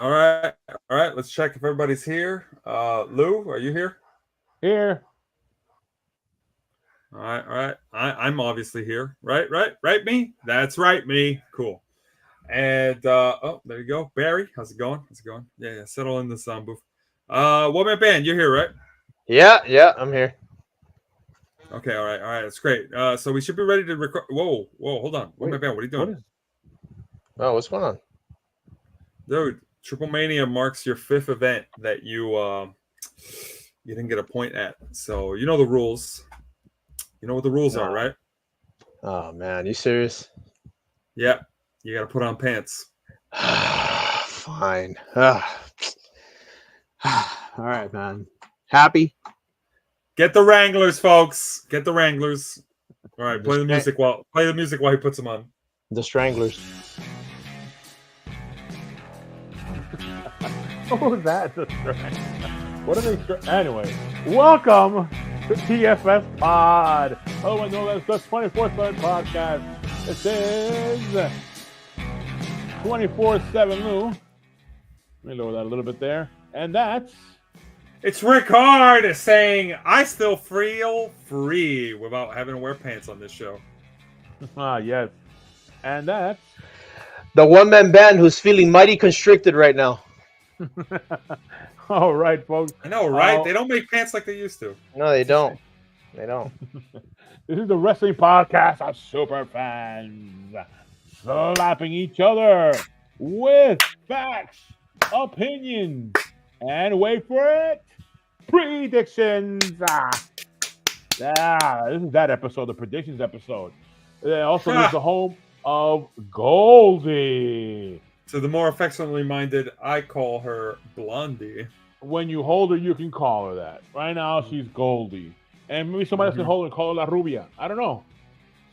All right. All right. Let's check if everybody's here. Lou, are you here? Here. All right. All right. I'm obviously here. Right. Me? That's right. Me. Cool. And there you go. Barry, how's it going? Yeah. Settle in the sound booth. One Man Band, you're here, right? Yeah, I'm here. Okay. All right. That's great. So we should be ready to record. Whoa. Hold on. One Man Band, what are you doing? Oh, what's going on? Dude, Triple Mania marks your 5th event that you didn't get a point at. So you know the rules. You know what the rules are, right? Oh man, you serious? Yeah. You got to put on pants. Fine. All right, man. Happy? Get the Wranglers, folks. Get the Wranglers. All right, play the music while he puts them on. The Stranglers. Oh, that's a strange. What are they? Anyway, welcome to TFS Pod. Oh, I know that's the 24/7 podcast. This is 24/7 Lou. Let me lower that a little bit there. And it's Rick Hard saying, I still feel free without having to wear pants on this show. Yes. And that's the one-man band who's feeling mighty constricted right now. All right, folks. I know, right? They don't make pants like they used to. No, they don't. They don't. This is the wrestling podcast of super fans slapping each other with facts, opinions, and wait for it, predictions. This is that episode, the predictions episode. It also is the home of Goldie. To the more affectionately minded, I call her Blondie. When you hold her, you can call her that. Right now, she's Goldie. And maybe somebody else can hold her and call her La Rubia. I don't know.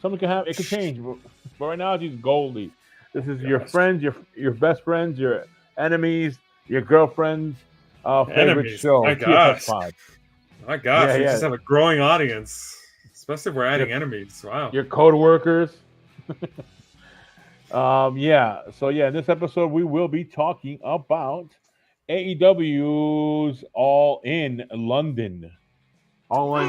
Someone can have it. Could change. But right now, she's Goldie. This is your friends, your best friends, your enemies, your girlfriends' favorite enemies. show. My gosh. We just have a growing audience. Especially if we're adding enemies. Wow. Your code workers. So in this episode we will be talking about AEW's All In London. All In.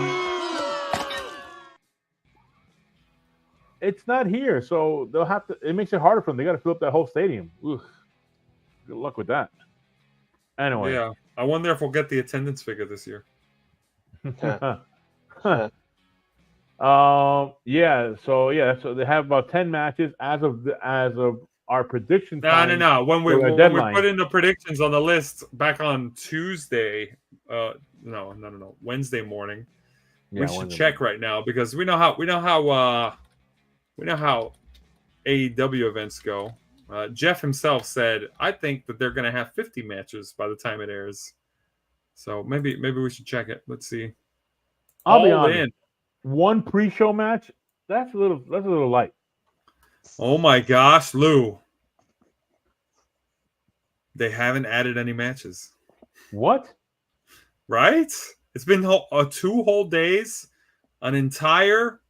It's not here, so they'll have to. It makes it harder for them. They got to fill up that whole stadium. Ugh. Good luck with that. Anyway, yeah, I wonder if we'll get the attendance figure this year. So they have about 10 matches as of our prediction time. No. When we put in the predictions on the list back on Tuesday, Wednesday morning. We should check right now because we know how AEW events go. Jeff himself said, I think that they're going to have 50 matches by the time it airs. So maybe we should check it. Let's see. I'll be honest. One pre-show match, that's a little light. Oh my gosh, Lou. They haven't added any matches. What? Right? It's been 2 whole days, an entire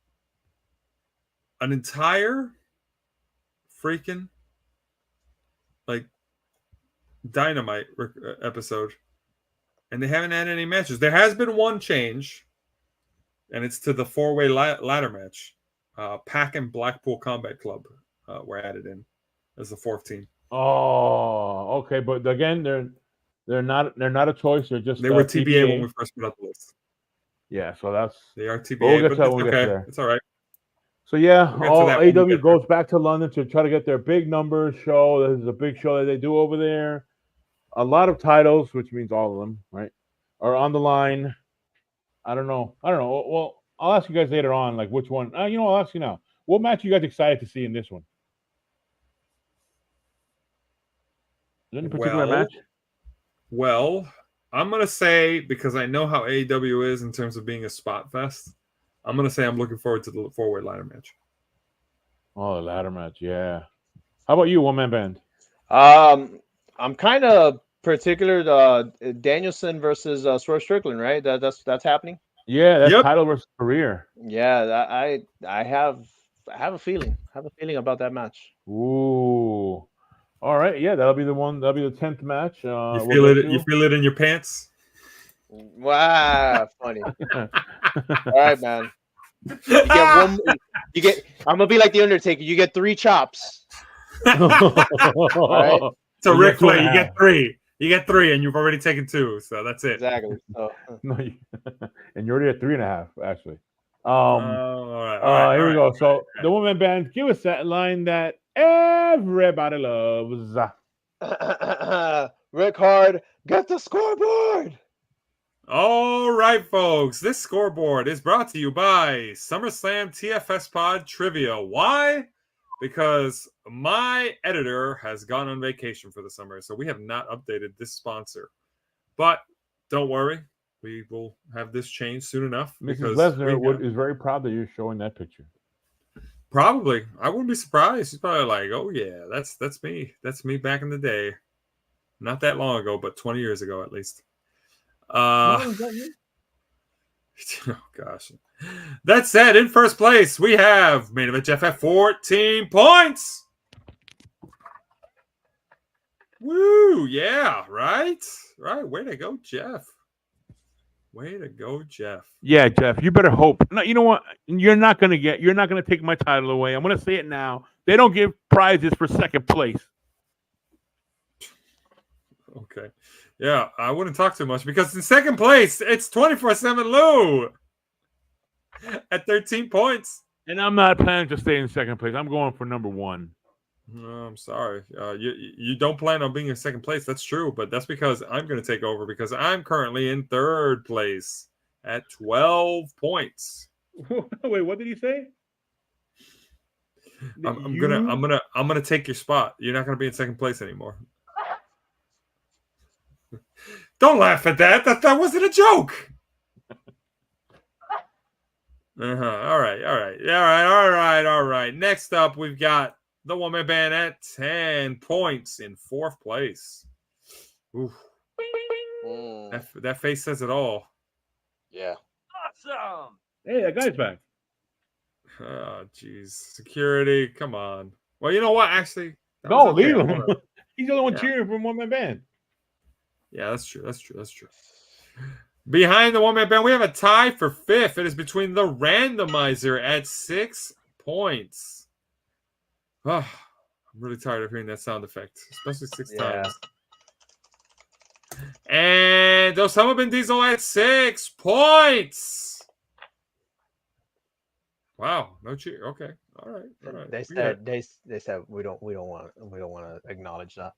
freaking Dynamite episode. And they haven't had any matches. There has been one change. And it's to the 4-way ladder match. Pac and Blackpool Combat Club were added in as the 4th team. Oh, okay, but again, they're not a choice. They're just they were TBA when we first put out the list. Yeah, so they are TBA, but it's okay. It's all right. So AEW goes back to London to try to get their big numbers show. This is a big show that they do over there. A lot of titles, which means all of them, right, are on the line. I don't know. Well, I'll ask you guys later on, like which one. I'll ask you now. What match are you guys excited to see in this one? Is there any particular match? Well, I'm going to say, because I know how AEW is in terms of being a spot fest, I'm going to say I'm looking forward to the 4-way ladder match. Oh, the ladder match, yeah. How about you, One Man Band? I'm kind of particular Danielson versus Swerve Strickland, right? That's happening. Yeah, that's title versus career. Yeah, I have a feeling. About that match. Ooh, All right, yeah, that'll be the one. That'll be the 10th match. You feel it? You feel it in your pants? Wow, funny. All right, man. You get one. You get. I'm gonna be like the Undertaker. You get 3 chops. All right. So Ric Flair, you get 3. You get 3, and you've already taken 2. So that's it. Exactly. So. No, and you're already at 3.5, actually. All right. Here we go. So the woman band, give us that line that everybody loves. Rick Hard, get the scoreboard. All right, folks. This scoreboard is brought to you by SummerSlam TFS Pod Trivia. Why? Because my editor has gone on vacation for the summer, so we have not updated this sponsor. But don't worry, we will have this changed soon enough. Mrs. Lesnar is very proud that you're showing that picture. Probably. I wouldn't be surprised. She's probably like, oh, yeah, that's me. That's me back in the day. Not that long ago, but 20 years ago at least. Oh, gosh. That said, in first place, we have Main Event Jeff at 14 points. Woo, yeah, right? Right, way to go, Jeff. Way to go, Jeff. Yeah, Jeff, you better hope. No, you know what? You're not gonna take my title away. I'm gonna say it now. They don't give prizes for second place. Okay. Yeah, I wouldn't talk too much because in second place, it's 24/7 Lou at 13 points. And I'm not planning to stay in second place. I'm going for number 1. No, I'm sorry. You don't plan on being in second place. That's true, but that's because I'm going to take over because I'm currently in third place at 12 points. Wait, what did he say? I'm gonna take your spot. You're not gonna be in second place anymore. Don't laugh at that. That wasn't a joke. All right. Next up, we've got the woman band at 10 points in 4th place. Oof. That face says it all. Yeah. Awesome. Hey, that guy's back. Oh, jeez. Security, come on. Well, you know what? Actually, no, leave him. He's the only one cheering for one-man band. Yeah, that's true. Behind the one-man band, we have a tie for 5th. It is between the randomizer at 6 points. Oh, I'm really tired of hearing that sound effect, especially 6 times. And Osama Bin Diesel at 6 points. Wow, no cheer. Okay, all right. They said we don't want to acknowledge that.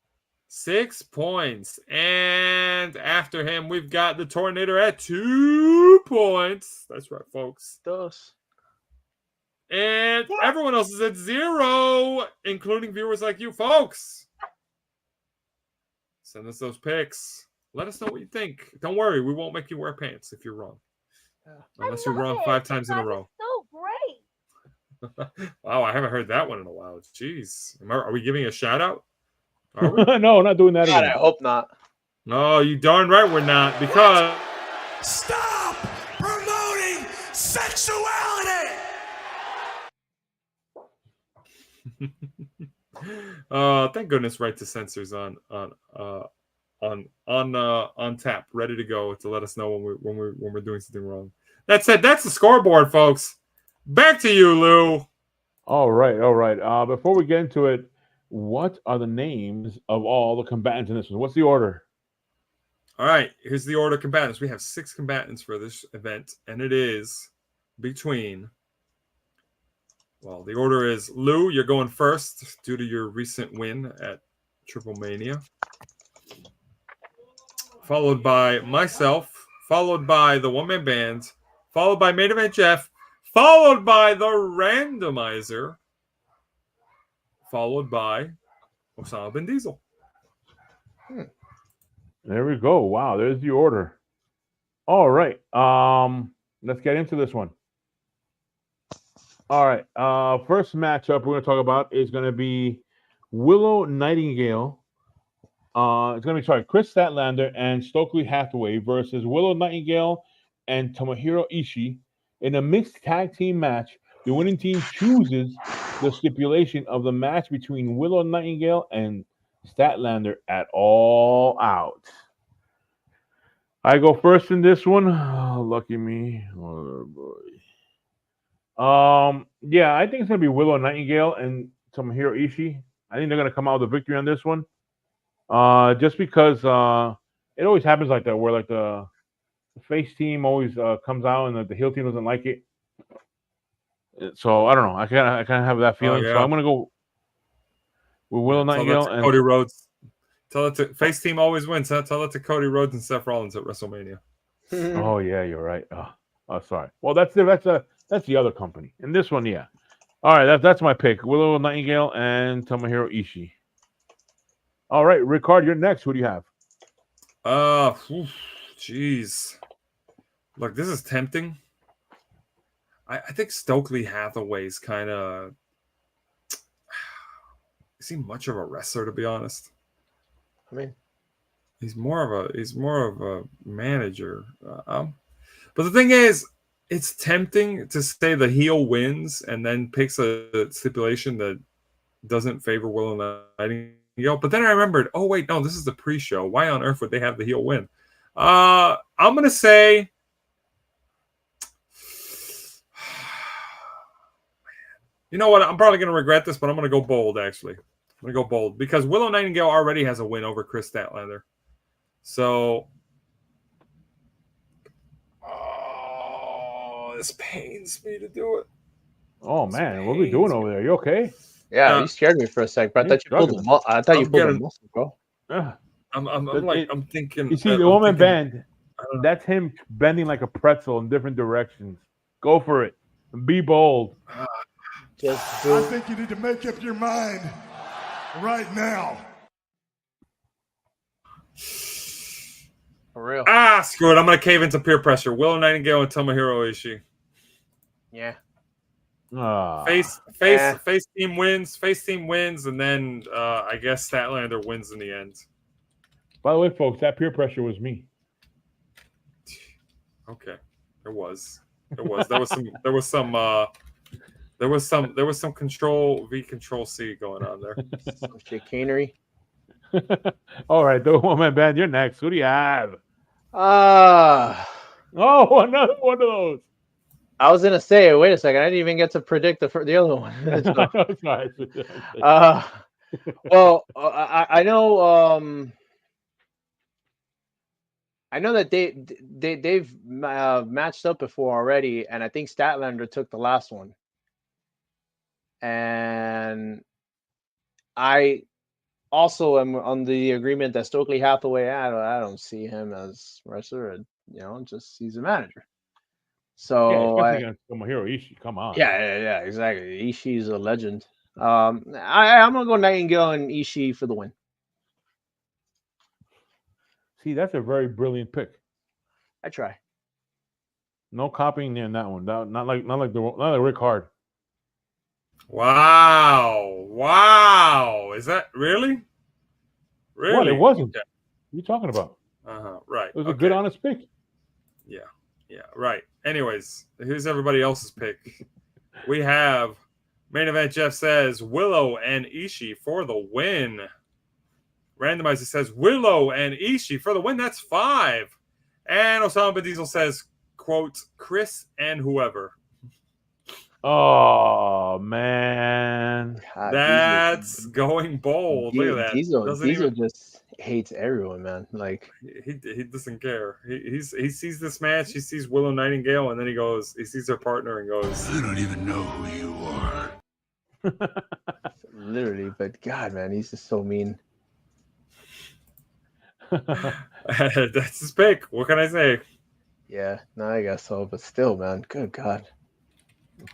6 points, and after him, we've got the Tornado at 2 points. That's right, folks. And everyone else is at 0, including viewers like you, folks. Send us those pics. Let us know what you think. Don't worry, we won't make you wear pants if you're wrong. Unless you're wrong 5 times in a row. So great. Wow, I haven't heard that one in a while. Jeez. Are we giving a shout out? No, not doing that again. I hope not. No, you darn right we're not, because stop promoting sexuality. Thank goodness Right to Censor's on tap, ready to go to let us know when we're doing something wrong. That said, that's the scoreboard, folks. Back to you, Lou. All right. Before we get into it, what are the names of all the combatants in this one? What's the order? All right, here's the order of combatants. We have 6 combatants for this event, and it is between... Well, the order is Lou, you're going first due to your recent win at Triple Mania. Followed by myself, followed by the one-man band, followed by Main Event Jeff, followed by the randomizer, followed by Osama Bin Diesel. There we go. Wow, there's the order. All right. Let's get into this one. All right. First matchup we're going to talk about is going to be Willow Nightingale. It's going to be, Kris Statlander and Stokely Hathaway versus Willow Nightingale and Tomohiro Ishii in a mixed tag team match. The winning team chooses the stipulation of the match between Willow Nightingale and Statlander at All Out. I go first in this one. Oh, lucky me. Oh, boy. Yeah, I think it's gonna be Willow Nightingale and Tomohiro Ishii. I think they're gonna come out with a victory on this one. Just because it always happens like that, where like the face team always comes out and the heel team doesn't like it. So I don't know. I kind of have that feeling. So I'm gonna go with Willow Nightingale and Cody Rhodes. Tell it to face team always wins. Huh? Tell it to Cody Rhodes and Seth Rollins at WrestleMania. Oh yeah, you're right. Oh, sorry. Well, that's the other company. And this one, yeah. All right, that's my pick. Willow Nightingale and Tomohiro Ishii. All right, Ricard, you're next. Who do you have? Jeez. Look, this is tempting. I think Stokely Hathaway's kind of. Is he much of a wrestler, to be honest? I mean, he's more of a manager. But the thing is, it's tempting to say the heel wins and then picks a stipulation that doesn't favor Willow Nightingale. But then I remembered, oh wait, no, this is the pre-show. Why on earth would they have the heel win? I'm gonna say, you know what? I'm probably gonna regret this, but I'm gonna go bold. Actually, I'm gonna go bold because Willow Nightingale already has a win over Kris Statlander. So, this pains me to do it. Oh man, what are we doing over there? You okay? Yeah, you scared me for a sec, bro. I thought you pulled a muscle, bro. I'm thinking. You see, the woman bend. That's him bending like a pretzel in different directions. Go for it. Be bold. I think you need to make up your mind right now. For real. Screw it. I'm going to cave into peer pressure. Willow Nightingale and Tomohiro Ishii. Yeah. Face team wins. Face team wins, and then I guess Statlander wins in the end. By the way, folks, that peer pressure was me. Okay, there was. There was some control V, control C going on there. Some chicanery. All right, the woman band, you're next. Who do you have? Oh, another one of those. I was gonna say, wait a second, I didn't even get to predict the other one. Well, I know. I know that they've matched up before already, and I think Statlander took the last one. And I also am on the agreement that Stokely Hathaway, I don't see him as wrestler. Just he's a manager. So especially against Tomohiro Ishii. Come on. Yeah, exactly. Ishii's a legend. I'm gonna go Nightingale and Ishii for the win. See, that's a very brilliant pick. I try. No copying in that one. Not like Rick Hard. Wow. Is that really? Really? What? It wasn't. What are you talking about? Right. It was a good, honest pick. Yeah, right. Anyways, here's everybody else's pick. We have main event. Jeff says Willow and Ishii for the win. Randomizer says Willow and Ishii for the win. That's 5. And Osama Bin Diesel says, quote, Kris and whoever. Oh, man. God, that's going bold. Look at that. Diesel just hates everyone, man. Like he doesn't care. He sees this match. He sees Willow Nightingale, and then he sees her partner and goes, I don't even know who you are. Literally, but God, man, he's just so mean. That's his pick. What can I say? Yeah, no, I guess so. But still, man, good God.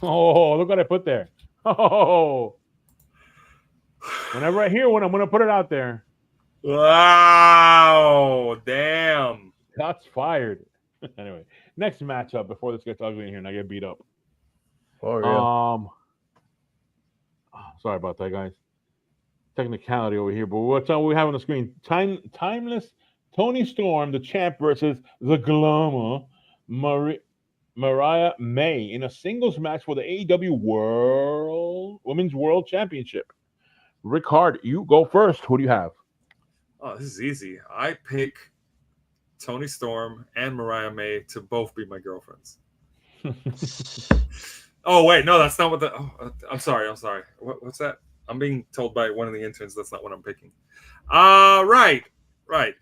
Oh, look what I put there. Oh, whenever I hear one, I'm going to put it out there. Wow, damn. Shots fired. Anyway, next matchup before this gets ugly in here and I get beat up. Oh, real. Sorry about that, guys. Technicality over here, but what's we have on the screen? Timeless Toni Storm, the champ, versus the Glamour, Mariah May in a singles match for the AEW Women's World Championship. Rick Hard, you go first. Who do you have? Oh, this is easy. I pick Toni Storm and Mariah May to both be my girlfriends. Oh wait, no, that's not what the. Oh, I'm sorry. What's that? I'm being told by one of the interns that's not what I'm picking. Right.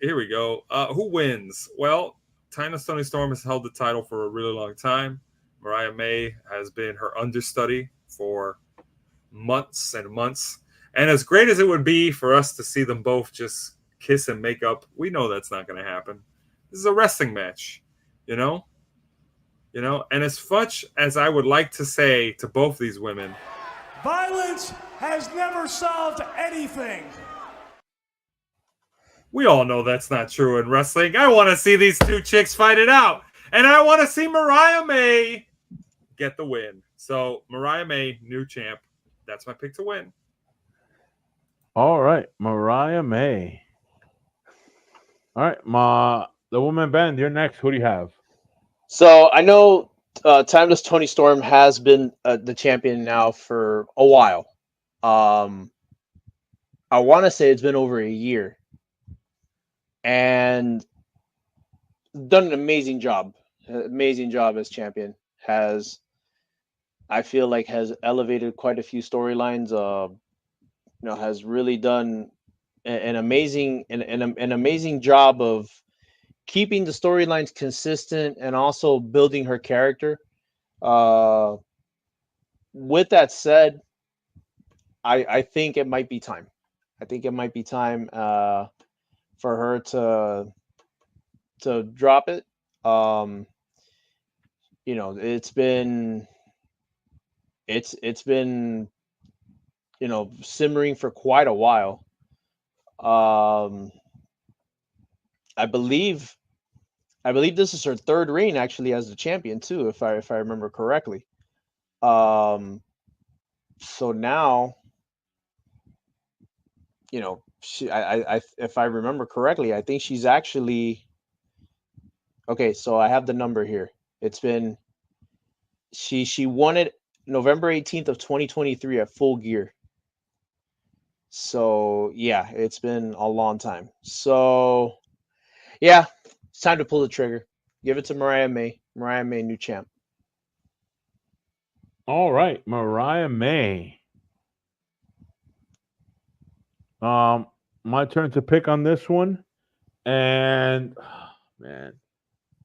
Here we go. Who wins? Well, Toni Storm has held the title for a really long time. Mariah May has been her understudy for months and months. And as great as it would be for us to see them both just kiss and make up, we know that's not going to happen. This is a wrestling match, you know? And as much as I would like to say to both these women, violence has never solved anything. We all know that's not true in wrestling. I want to see these two chicks fight it out. And I want to see Mariah May get the win. So, Mariah May, new champ. That's my pick to win. All right, Mariah May. All right, the woman band, you're next. Who do you have? So I know Timeless Toni Storm has been the champion now for a while. I want to say it's been over a year. And done an amazing job as champion. I feel like has elevated quite a few storylines. Has really done an amazing job of keeping the storylines consistent and also building her character. With that said, I think it might be time. For her to drop it. It's been simmering for quite a while. I believe this is her third reign actually as the champion too, if I remember correctly. So now, she, I if I remember correctly, I think she's actually okay. So I have the number here. It's been she won it November 18th of 2023 at Full Gear. So yeah, it's been a long time. So yeah, it's time to pull the trigger. Give it to Mariah May. Mariah May, new champ. All right, Mariah May. My turn to pick on this one, and man,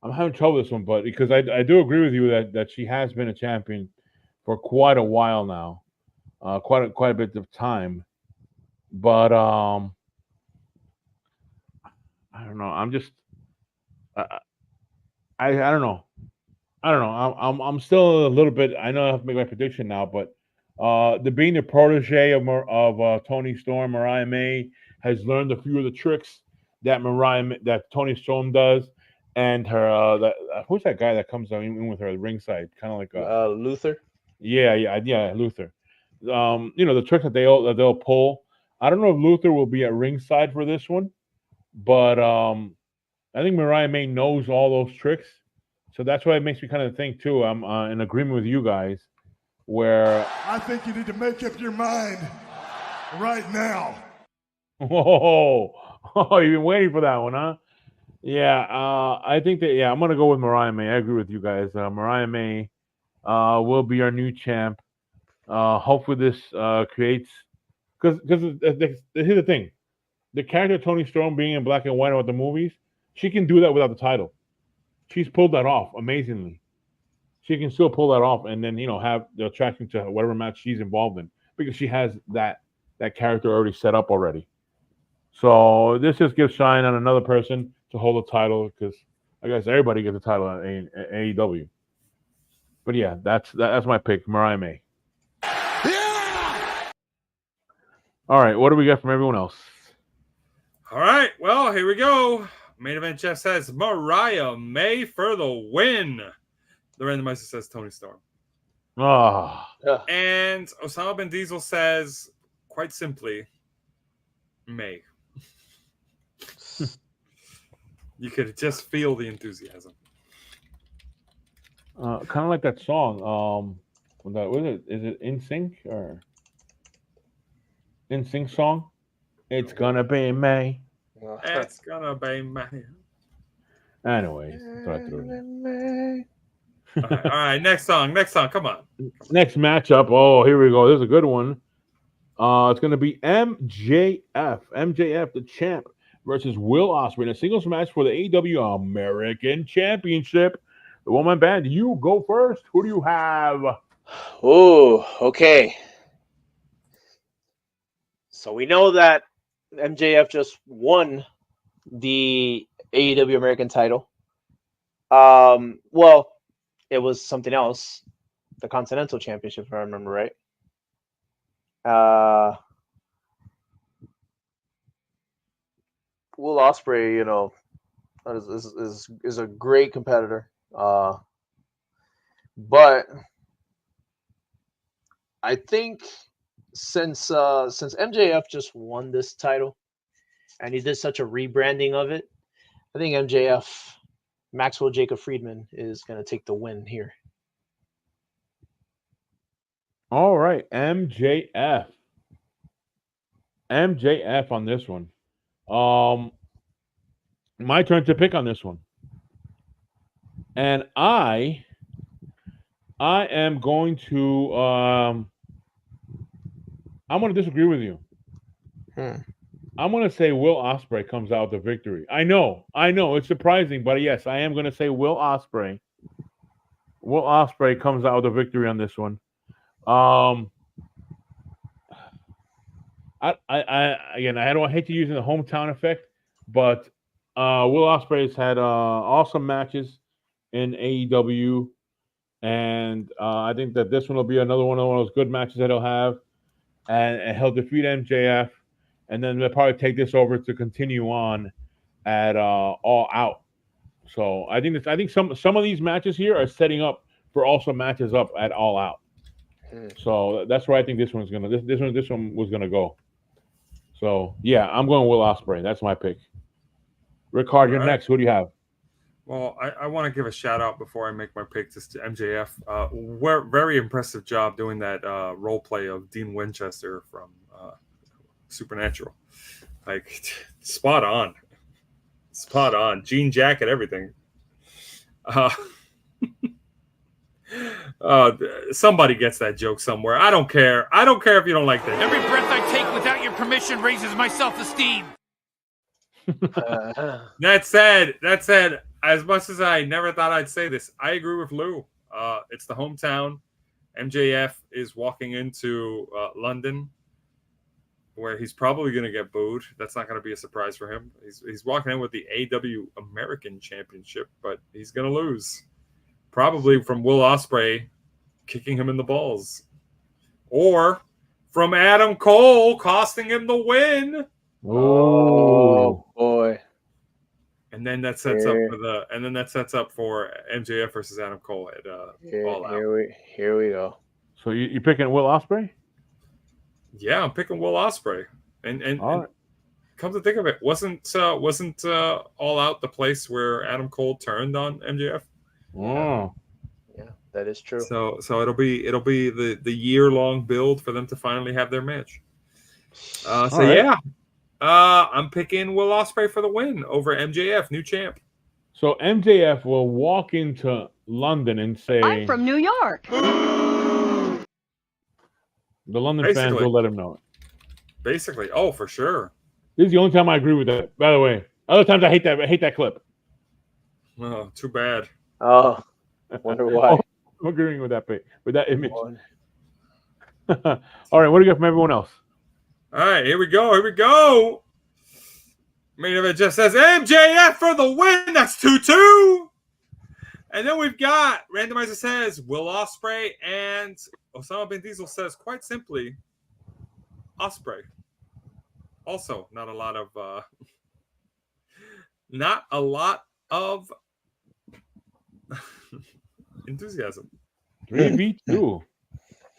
I'm having trouble with this one, but because I do agree with you that she has been a champion for quite a while now, quite a bit of time, but I don't know. I'm just I don't know. I'm still a little bit. I know I have to make my prediction now, but being the protege of Toni Storm, Mariah May has learned a few of the tricks that Toni Storm does, and her who's that guy that comes in with her at ringside, kind of like Luther. Yeah, Luther. The tricks that they'll pull. I don't know if Luther will be at ringside for this one, but I think Mariah May knows all those tricks. So that's why it makes me kind of think too. I'm in agreement with you guys, where I think you need to make up your mind right now. Oh, you've been waiting for that one, huh? Yeah, I think that I'm gonna go with Mariah May. I agree with you guys. Mariah May will be our new champ. Hopefully this creates because here's the thing, the character of Toni Storm being in black and white about the movies, she can do that without the title. She's pulled that off amazingly. She can still pull that off, and then have the attraction to whatever match she's involved in because she has that character already set up already. So this just gives shine on another person to hold the title because I guess everybody gets a title at AEW. But yeah, that's my pick, Mariah May. Yeah! All right, what do we got from everyone else? All right, well, here we go. Main event Jeff says Mariah May for the win. The randomizer says Toni Storm. Oh. And Osama bin Diesel says, quite simply, May. You could just feel the enthusiasm. Kind of like that song. What is it? Is it In Sync or In Sync song? It's gonna be May. It's gonna be my. Anyways, thought I threw it in. All right, next song. Come on. Next matchup. Oh, here we go. This is a good one. It's going to be MJF, the champ, versus Will Ospreay in a singles match for the AEW American Championship. The woman band, you go first. Who do you have? Oh, okay. So we know that MJF just won the AEW American title. Well, it was something else, the Continental Championship, if I remember right. Will Ospreay, you know, is a great competitor. But I think since MJF just won this title and he did such a rebranding of it, I think MJF, Maxwell Jacob Friedman, is going to take the win here. All right, MJF on this one. My turn to pick on this one. And I am going to I'm going to disagree with you. I'm going to say Will Ospreay comes out with the victory. I know, it's surprising, but yes, I am going to say Will Ospreay. Will Ospreay comes out with the victory on this one. I don't hate to use the hometown effect, but Will Ospreay's had awesome matches in AEW, and I think that this one will be another one of those good matches that he'll have, and he'll defeat MJF, and then they'll probably take this over to continue on at All Out. So I think some of these matches here are setting up for also matches up at All Out. So that's where I think this one was gonna go. So yeah, I'm going Will Ospreay. That's my pick. Ricard, you're next. Who do you have? Well, I want to give a shout out before I make my pick to MJF. Very impressive job doing that role play of Dean Winchester from Supernatural. Like spot on, jean jacket, everything. Somebody gets that joke somewhere. I don't care if you don't like that. Every breath I take without your permission raises my self-esteem. That said, as much as I never thought I'd say this, I agree with Lou. It's the hometown. MJF is walking into London, where he's probably going to get booed. That's not going to be a surprise for him. He's walking in with the AEW American Championship, but he's going to lose. Probably from Will Ospreay kicking him in the balls. Or from Adam Cole costing him the win. Oh boy. And then that sets up for MJF versus Adam Cole at All Out. Here we go. So you picking Will Ospreay? Yeah, I'm picking Will Ospreay. And come to think of it, wasn't All Out the place where Adam Cole turned on MJF? Oh, yeah, that is true. So it'll be the year-long build for them to finally have their match. I'm picking Will Ospreay for the win over MJF, new champ. So MJF will walk into London and say, I'm from New York. The London fans will let him know it. Basically, oh, for sure. This is the only time I agree with that. By the way, other times I hate that clip. Oh, too bad. Oh, I wonder why. I'm agreeing with that image. All right, what do you got from everyone else? All right, here we go. Main event just says MJF for the win. That's 2-2. And then we've got randomizer says Will Ospreay, and Osama bin Diesel says quite simply Ospreay. Also, not a lot of enthusiasm. 3v2.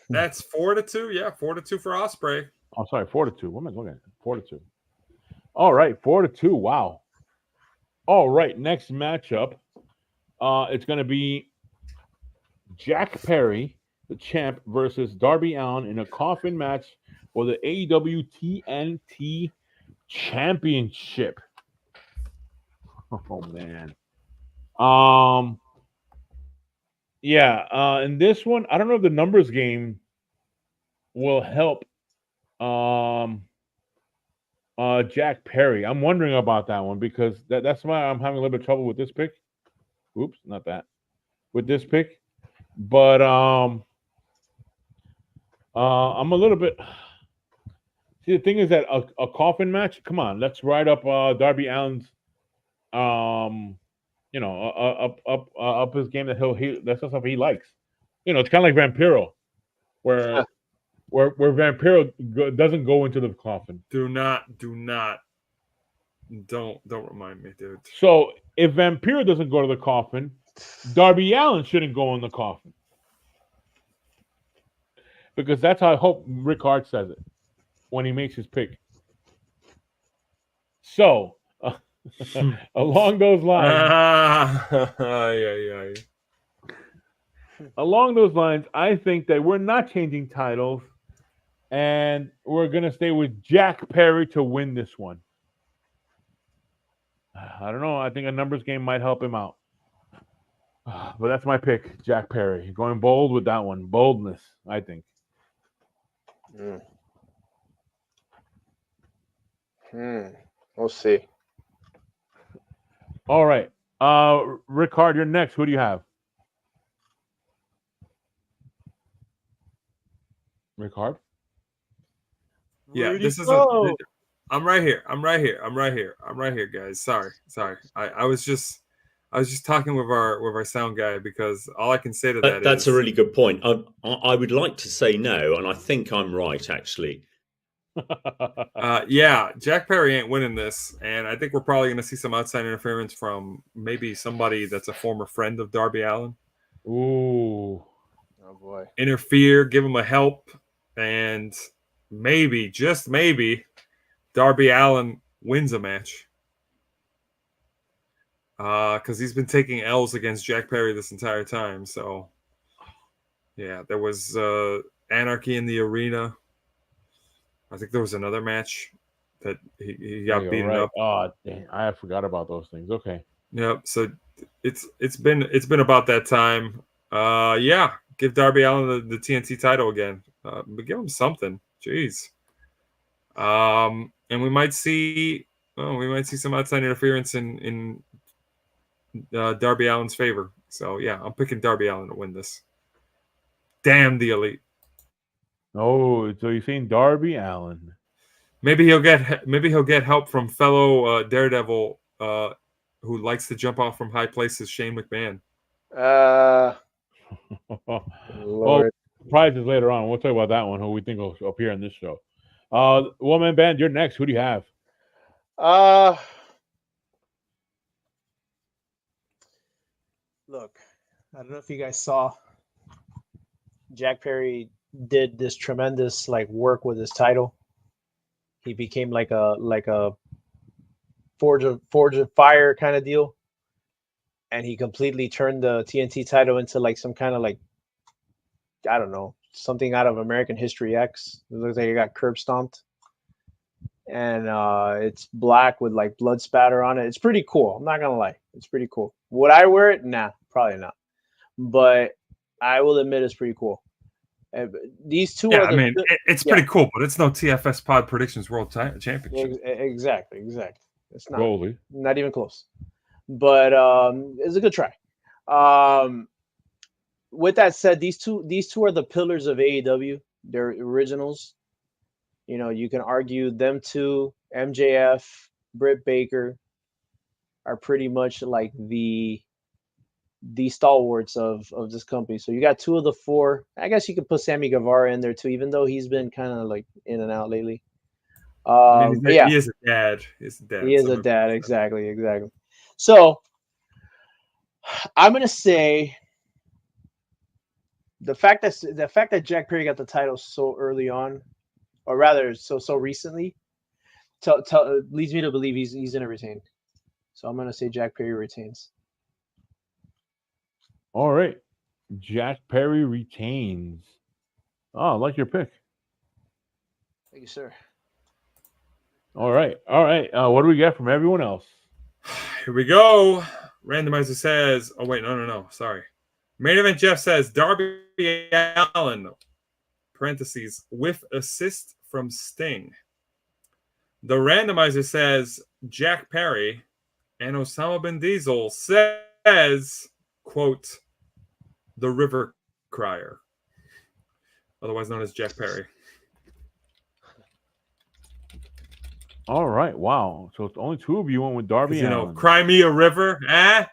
That's 4-2. Yeah, 4-2 for Ospreay. Oh, sorry, 4-2. What am I looking at? 4-2. All right, 4-2. Wow. All right, next matchup. It's going to be Jack Perry, the champ, versus Darby Allin in a coffin match for the AEW TNT Championship. Oh man. Yeah. In this one, I don't know if the numbers game will help. Jack Perry. I'm wondering about that one because that's why I'm having a little bit of trouble with this pick. Oops, not that. With this pick, but I'm a little bit. See, the thing is that a coffin match. Come on, let's ride up Darby Allin's, up his game that that's the stuff he likes. It's kind of like Vampiro, where Vampiro doesn't go into the coffin. Don't remind me, dude. So if Vampiro doesn't go to the coffin, Darby Allin shouldn't go in the coffin. Because that's how I hope Rick Hart says it when he makes his pick. So, along those lines, along those lines, I think that we're not changing titles, and we're gonna stay with Jack Perry to win this one. I don't know. I think a numbers game might help him out. But that's my pick, Jack Perry. Going bold with that one. Boldness, I think. We'll see. All right. Rickard, you're next. Who do you have? Rickard? Yeah, this is I'm right here. I'm right here, guys. Sorry. I was just talking with our sound guy because all I can say to that that's a really good point. I would like to say no, and I think I'm right actually. Yeah, Jack Perry ain't winning this, and I think we're probably going to see some outside interference from maybe somebody that's a former friend of Darby Allin. Ooh, oh boy! Interfere, give him a help, and maybe, just maybe, Darby Allin wins a match. Because he's been taking L's against Jack Perry this entire time. So, yeah, there was anarchy in the arena. I think there was another match that he got beaten up. Oh, dang. I forgot about those things. Okay. Yep. So it's been about that time. Yeah, give Darby Allin the TNT title again. But give him something. Jeez. And we might see some outside interference in Darby Allin's favor. So yeah, I'm picking Darby Allin to win this. Damn the Elite. Oh, so you're saying Darby Allin? Maybe he'll get help from fellow Daredevil who likes to jump off from high places, Shane McMahon. Lord. Prizes later on. We'll talk about that one. Who we think will appear in this show. Woman Band, you're next. Who do you have? Look, I don't know if you guys saw. Jack Perry did this tremendous work with his title. He became like a forge of fire kind of deal, and he completely turned the TNT title into some kind of I don't know, something out of American History X. It looks like he got curb stomped, and it's black with blood spatter on it. It's pretty cool. I'm not gonna lie, it's pretty cool. Would I wear it? Nah, probably not. But I will admit it's pretty cool. These two are it's pretty cool, but it's no TFS Pod Predictions World Championship. Exactly. It's not Rolly. Not even close. But it's a good try. With that said, these two are the pillars of AEW. They're originals. You can argue them two, MJF, Britt Baker, are pretty much like the stalwarts of this company. So you got two of the four. I guess you could put Sammy Guevara in there too, even though he's been kind of in and out lately. He is a dad. He is a dad. Exactly. So I'm gonna say the fact that Jack Perry got the title so early on, or rather so recently, leads me to believe he's gonna retain. So I'm gonna say Jack Perry retains. All right. Jack Perry retains. Oh, I like your pick. Thank you, sir. All right. What do we get from everyone else? Here we go. Randomizer says, oh, wait, no. Sorry. Main event Jeff says, Darby Allin, parentheses, with assist from Sting. The randomizer says, Jack Perry, and Osama bin Diesel says, quote, the River Crier, otherwise known as Jack Perry. All right. Wow. So it's only two of you went with Darby. You know, cry me a river. Yeah.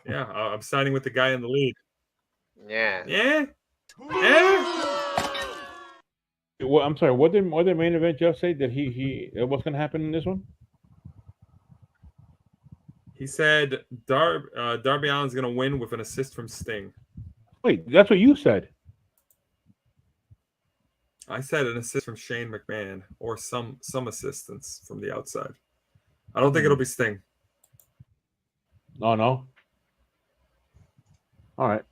I'm siding with the guy in the lead. Yeah. Well, I'm sorry. What did main event Jeff say that what's going to happen in this one? He said Darby Allin's going to win with an assist from Sting. Wait, that's what you said. I said an assist from Shane McMahon or some assistance from the outside. I don't think it'll be Sting. Oh, no. All right.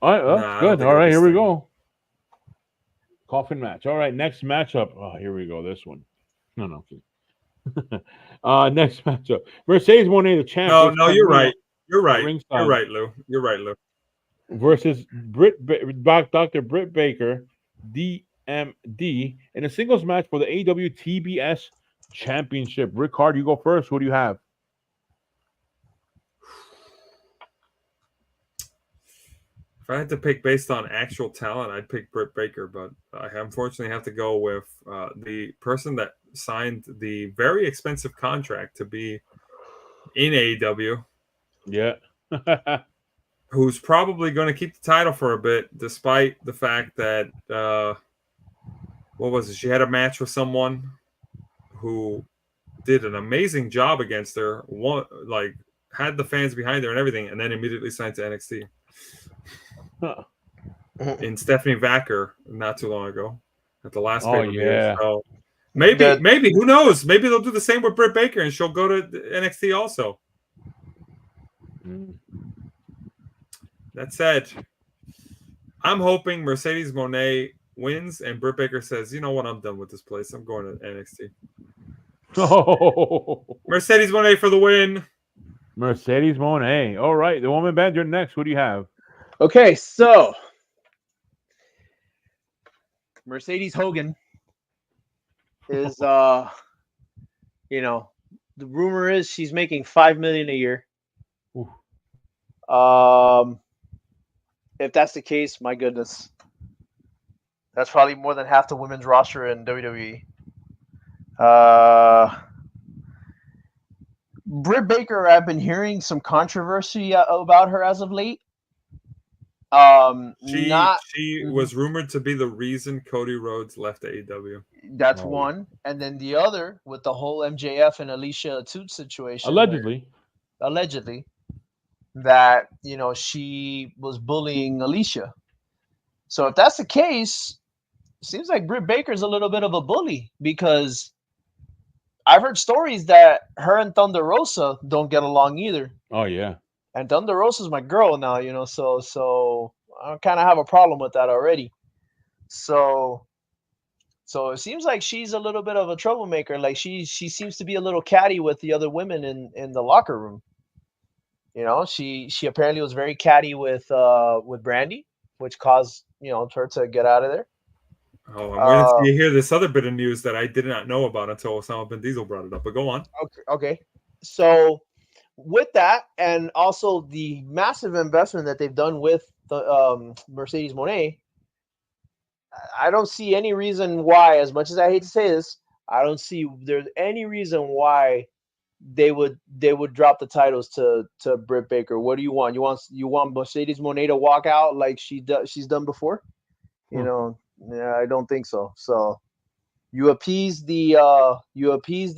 Good. All right, here we go. Coffin match. All right, next matchup. Oh, here we go. This one. No. Next matchup. Mercedes Moné, the champion. No, you're right. You're right, Lou. Versus Dr. Britt Baker, D.M.D. in a singles match for the AEW TBS Championship. Rickard, you go first. Who do you have? If I had to pick based on actual talent, I'd pick Britt Baker, but I unfortunately have to go with the person that signed the very expensive contract to be in AEW. Yeah. Who's probably going to keep the title for a bit, despite the fact that, what was it? She had a match with someone who did an amazing job against her, had the fans behind her and everything, and then immediately signed to NXT. In Stephanie Vacker not too long ago at the last pay-per-view. Yeah. So maybe who knows? Maybe they'll do the same with Britt Baker and she'll go to NXT also. That said, I'm hoping Mercedes Moné wins and Britt Baker says, you know what, I'm done with this place. I'm going to NXT. Oh. Mercedes Moné for the win. Mercedes Moné. All right, the woman band, you're next. What do you have? Okay, so Mercedes Hogan is the rumor is she's making $5 million a year. Ooh. If that's the case, my goodness, that's probably more than half the women's roster in WWE. Britt Baker, I've been hearing some controversy about her as of late. She was rumored to be the reason Cody Rhodes left AEW. That's one, and then the other with the whole MJF and Alicia Atout situation. Allegedly, that she was bullying Alicia. So if that's the case, it seems like Britt Baker's a little bit of a bully because I've heard stories that her and Thunder Rosa don't get along either. Oh yeah. And Thunder Rosa's my girl now, so I kind of have a problem with that already. So it seems like she's a little bit of a troublemaker. Like she seems to be a little catty with the other women in the locker room. She apparently was very catty with Brandy, which caused her to get out of there. Oh, I'm waiting to hear this other bit of news that I did not know about until Osama bin Diesel brought it up. But go on. Okay. So with that, and also the massive investment that they've done with the Mercedes Moné, I don't see any reason why, as much as I hate to say this, I don't see there's any reason why they would drop the titles to Britt Baker. What do you want? You want Mercedes Moné to walk out like she's done before? Yeah, I don't think so. So you appease the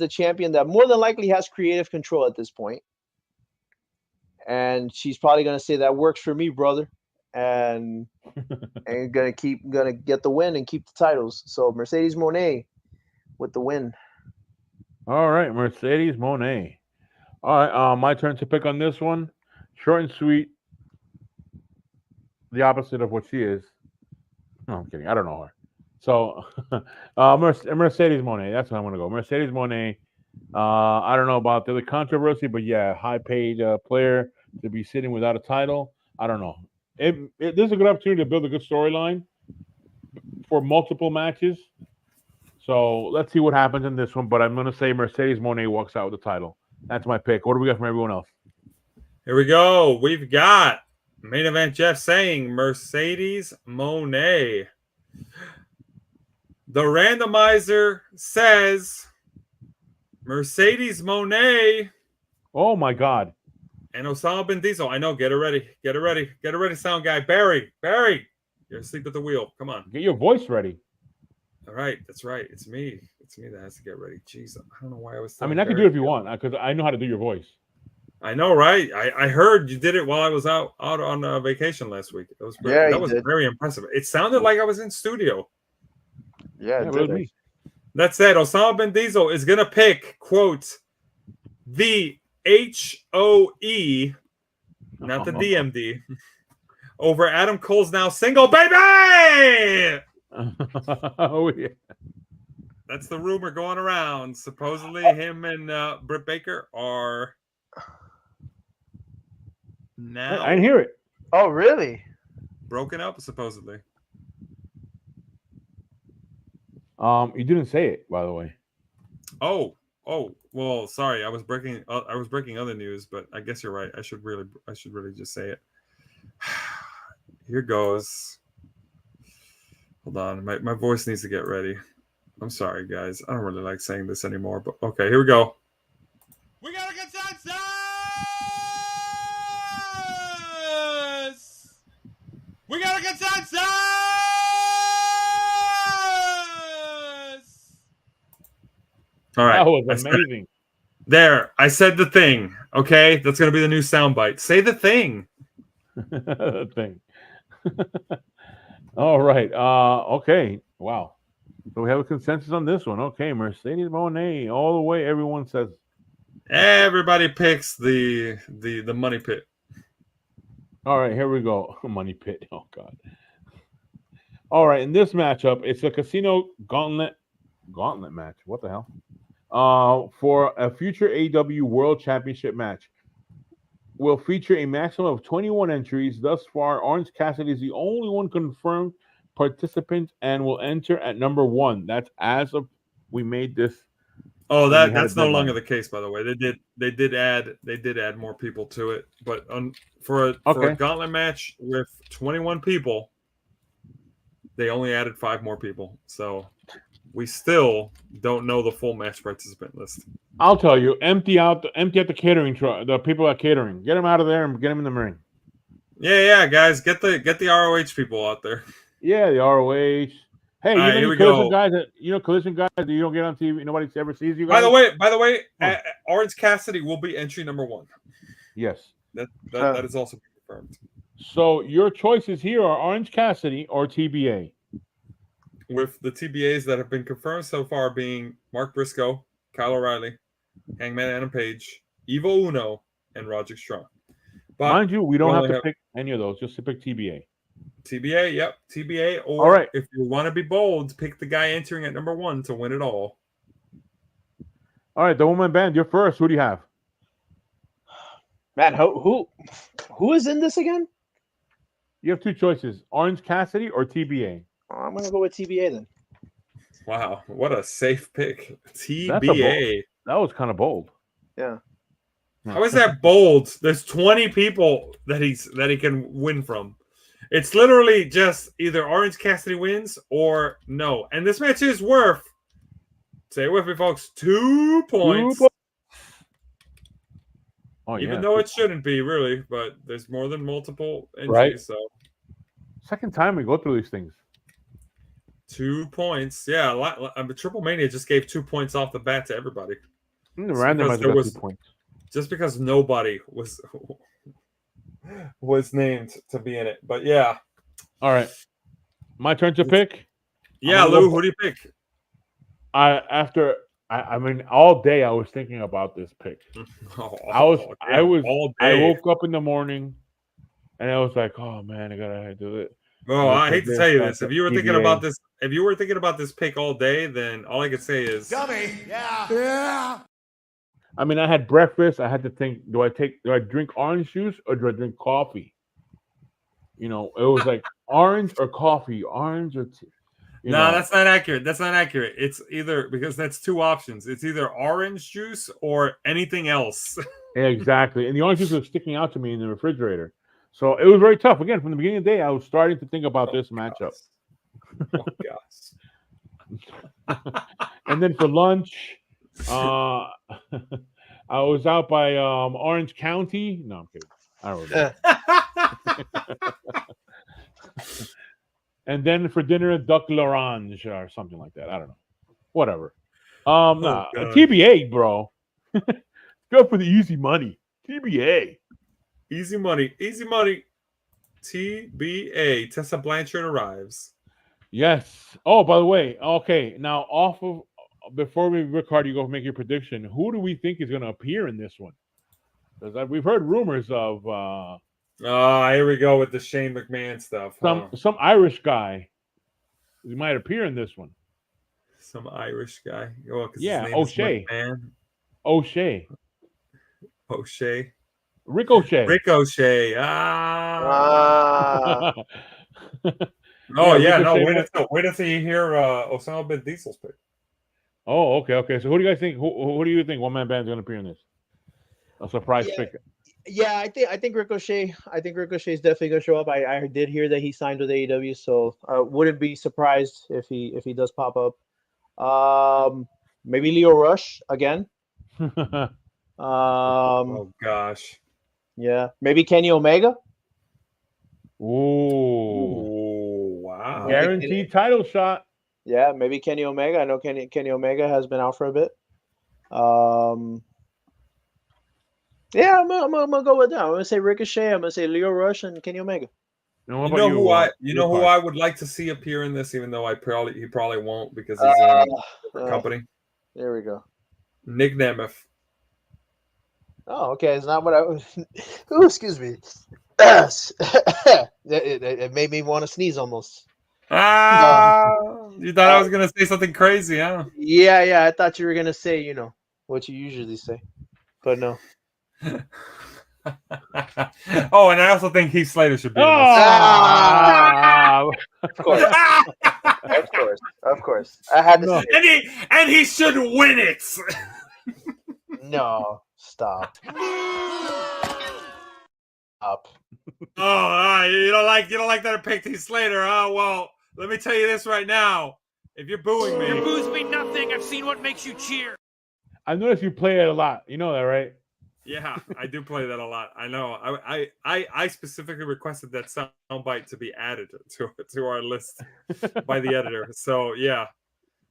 champion that more than likely has creative control at this point. And she's probably gonna say that works for me, brother, and gonna get the win and keep the titles. So Mercedes Moné with the win. All right, Mercedes Moné. All right, my turn to pick on this one. Short and sweet. The opposite of what she is. No, I'm kidding. I don't know her. So, Mercedes Moné. That's what I'm gonna go. Mercedes Moné. I don't know about the controversy, but yeah, high paid player to be sitting without a title. I don't know. This is a good opportunity to build a good storyline for multiple matches. So let's see what happens in this one. But I'm gonna say Mercedes Moné walks out with the title. That's my pick. What do we got from everyone else? Here we go. We've got main event Jeff saying Mercedes Moné. The randomizer says Mercedes Moné. Oh my God. And Osama bin Diesel. I know. Get it ready. Get it ready. Get it ready, sound guy. Barry. You're asleep at the wheel. Come on. Get your voice ready. All right. That's right. It's me. It's me that has to get ready. Jeez. I don't know why I was. I mean, I can do it if you want, because I know how to do your voice. I know, right? I heard you did it while I was out on vacation last week. That was very impressive. It sounded like I was in studio. Yeah, it was me. That said, Osama bin Diesel is gonna pick, quote, the HOE, not the D.M.D, over Adam Cole's now single, baby. Oh yeah. That's the rumor going around. Supposedly, him and Britt Baker are now. I didn't hear it. Oh, really? Broken up, supposedly. You didn't say it, by the way. Oh, well, sorry. I was breaking other news, but I guess you're right. I should really just say it. Here goes. Hold on. My voice needs to get ready. I'm sorry, guys. I don't really like saying this anymore, but okay, here we go. We got a consensus! We got a consensus! All right. That was amazing. There. I said the thing. Okay? That's going to be the new soundbite. Say the thing. The thing. All right. Okay. Wow. So we have a consensus on this one. Okay. Mercedes Moné all the way. Everyone says. Everybody picks the money pit. All right. Here we go. Money pit. Oh, God. All right. In this matchup, it's a Casino Gauntlet match. What the hell? For a future AEW World Championship match. Will feature a maximum of 21 entries. Thus far, Orange Cassidy is the only one confirmed participant and will enter at number 1. That's as of we made this. Oh, that's no longer the case, by the way. They did add more people to it, but for a gauntlet match with 21 people, they only added 5 more people. So we still don't know the full match participant list. I'll tell you, empty out the catering truck, the people at catering. Get them out of there and get them in the ring. Yeah, guys, get the ROH people out there. Yeah, the ROH. Hey, collision guys that you don't get on TV, nobody ever sees you guys. By the way, Orange Cassidy will be entry number 1. Yes. That is also confirmed. So your choices here are Orange Cassidy or TBA. With the TBAs that have been confirmed so far being Mark Briscoe, Kyle O'Reilly, Hangman Adam Page, Evil Uno, and Roderick Strong. But mind you, we don't have to pick any of those, just to pick TBA. TBA, yep, TBA. Or if you want to be bold, pick the guy entering at number 1 to win it all. All right, the woman band, you're first. Who do you have? Man, who is in this again? You have 2 choices: Orange Cassidy or TBA. I'm gonna go with TBA then. Wow, what a safe pick. TBA. That was kind of bold. Yeah. How is that bold? There's 20 people that he can win from. It's literally just either Orange Cassidy wins or no. And this match is worth, say it with me, folks, 2 points. Even though it shouldn't be, really, but there's more than multiple entries. Right. So second time we go through these things. 2 points. Yeah, Triple Mania just gave 2 points off the bat to everybody. Randomizer got 2 points. Just because nobody was named to be in it. But yeah. All right. My turn to pick? Yeah, Lou, who do you pick? I mean, all day I was thinking about this pick. I woke up in the morning and I was like, oh man, I gotta do it. Oh, I hate to tell you this. That's If you were thinking TBA. about this, if you were thinking about this pick all day, then all I could say is Dummy. Yeah. I mean, I had breakfast. I had to think: do I drink orange juice or do I drink coffee? You know, it was like orange or coffee, orange or no, that's not accurate. That's not accurate. It's either because that's two options. It's either orange juice or anything else. Exactly. And the orange juice was sticking out to me in the refrigerator. So it was very tough. Again, from the beginning of the day, I was starting to think about this matchup. Oh gosh. And then for lunch, I was out by Orange County. No, I'm kidding. I don't know. And then for dinner, Duck L'Orange or something like that. I don't know. Whatever. TBA, bro. Go for the easy money. TBA. Easy money. Easy money. TBA. Tessa Blanchard arrives. Yes. Oh, by the way, okay. Now, before we record, you go make your prediction. Who do we think is going to appear in this one? Because we've heard rumors of here we go with the Shane McMahon stuff. some Irish guy who might appear in this one. Some Irish guy. Oh, yeah, O'Shea. O'Shea. Ricochet. Ricochet. Ah. Oh yeah, no. Ricochet Wait until you hear Osama bin Diesel's pick. Oh, okay. So who do you guys think? Who do you think one man band is going to appear in this? A surprise pick. Yeah, I think Ricochet. I think Ricochet is definitely going to show up. I did hear that he signed with AEW, so wouldn't be surprised if he does pop up. Maybe Lio Rush again. Oh gosh. Yeah, maybe Kenny Omega. Ooh, wow! Guaranteed title shot. Yeah, maybe Kenny Omega. I know Kenny Omega has been out for a bit. Yeah, I'm gonna go with that. I'm gonna say Ricochet. I'm gonna say Lio Rush and Kenny Omega. You know who I would like to see appear in this, even though he probably won't because he's in a different company. There we go. Nick Nemeth. Oh, okay. It's not what I was. Oh, excuse me. It made me want to sneeze almost. You thought I was gonna say something crazy, huh? Yeah. I thought you were gonna say, what you usually say, but no. Oh, and I also think Heath Slater should be in this. Of course. I had to say and he should win it. No, stop. Up. Oh, you don't like that I picked Heath Slater? Oh well, let me tell you this right now. If you're booing me, your boos mean nothing. I've seen what makes you cheer. I noticed you play it a lot. You know that, right? Yeah, I do play that a lot. I know. I specifically requested that soundbite to be added to our list by the editor. So yeah.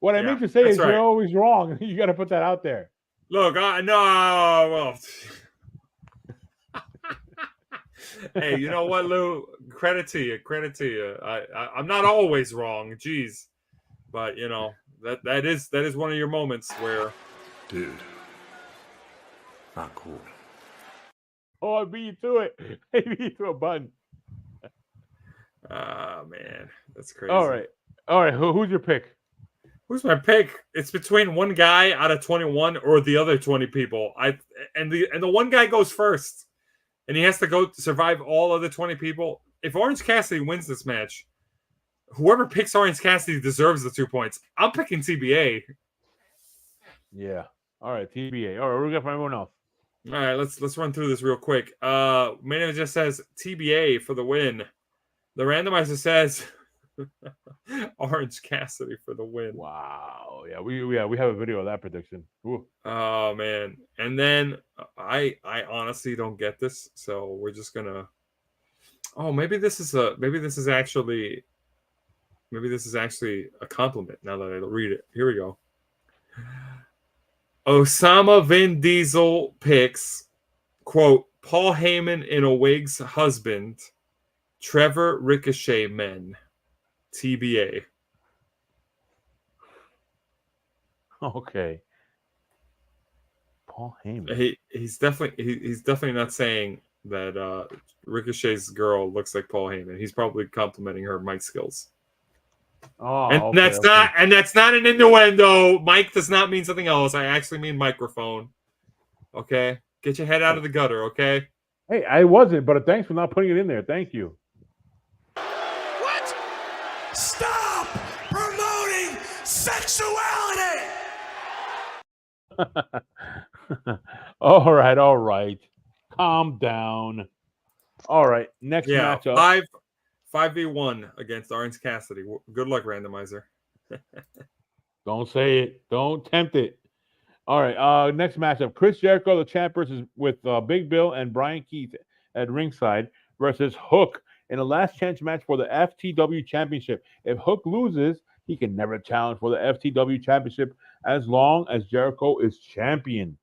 What I meant to say is you're always wrong. You got to put that out there. Look, I know. Well, hey, you know what, Lou? Credit to you. I'm not always wrong. Jeez, but that is one of your moments where, dude. Not cool. Oh, I beat you to it. I beat you to a button. Man, that's crazy. All right. Who's your pick? Who's my pick? It's between one guy out of 21 or the other 20 people. And the one guy goes first, and he has to go survive all other 20 people. If Orange Cassidy wins this match, whoever picks Orange Cassidy deserves the 2 points. I'm picking TBA. Yeah. All right, TBA. All right, what do we got for everyone else? All right, let's run through this real quick. Main just says TBA for the win. The randomizer says Orange Cassidy for the win. Wow. Yeah, we have a video of that prediction. Ooh. Oh man. And then I honestly don't get this, so we're just gonna. Oh, maybe this is actually a compliment now that I read it. Here we go. Osama Vin Diesel picks, quote, Paul Heyman in a wig's husband, Trevor Ricochet men, TBA. Okay. Paul Heyman. He's definitely not saying that Ricochet's girl looks like Paul Heyman. He's probably complimenting her mic skills. Oh, And okay, that's not an innuendo. Mic does not mean something else. I actually mean microphone. Okay? Get your head out of the gutter, okay? Hey, I wasn't, but thanks for not putting it in there. Thank you. What? Stop promoting sexuality! All right. Calm down. All right, next matchup. 5v1 against Orange Cassidy. Good luck, randomizer. Don't say it. Don't tempt it. All right, next matchup. Chris Jericho, the champ, versus with Big Bill and Brian Keith at ringside versus Hook in a last chance match for the FTW Championship. If Hook loses, he can never challenge for the FTW Championship as long as Jericho is champion.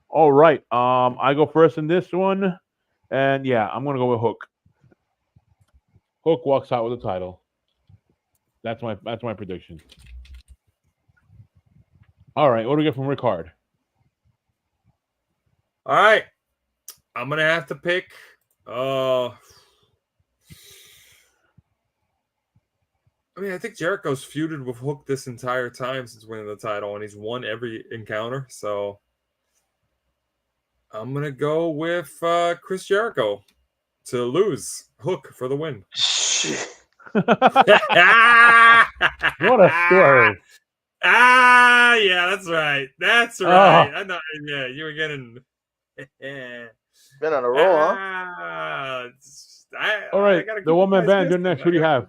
All right, I go first in this one, and yeah, I'm gonna go with Hook. Hook walks out with the title. That's my prediction. All right, what do we get from Ricard? All right. I'm going to have to pick I think Jericho's feuded with Hook this entire time since winning the title, and he's won every encounter. So I'm going to go with Chris Jericho to lose. Hook for the win. What a story. Yeah, that's right. That's right. I know. Yeah, you were getting. Been on a roll, huh? All right, the one-man band. You're next. Who do you have?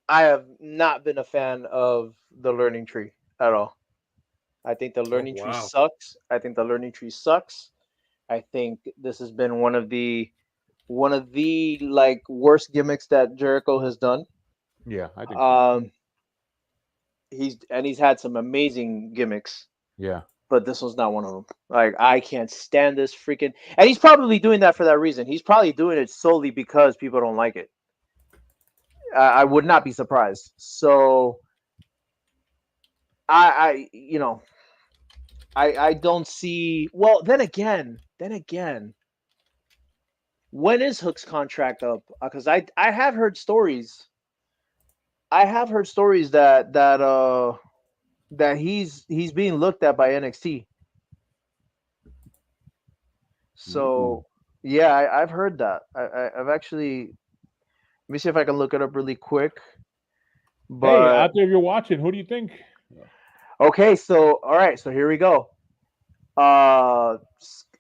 I have not been a fan of the learning tree at all. I think the learning tree sucks. I think this has been one of the like worst gimmicks that Jericho has done. Yeah, I think so. He's had some amazing gimmicks. Yeah. But this was not one of them. Like, I can't stand this freaking... And he's probably doing that for that reason. He's probably doing it solely because people don't like it. I would not be surprised. So, I don't see... Well, then again, when is Hook's contract up? Because I have heard stories. That he's being looked at by NXT. So yeah, I've heard that. I've actually. Let me see if I can look it up really quick. But hey, out there, if you're watching, who do you think? Okay, so all right, so here we go.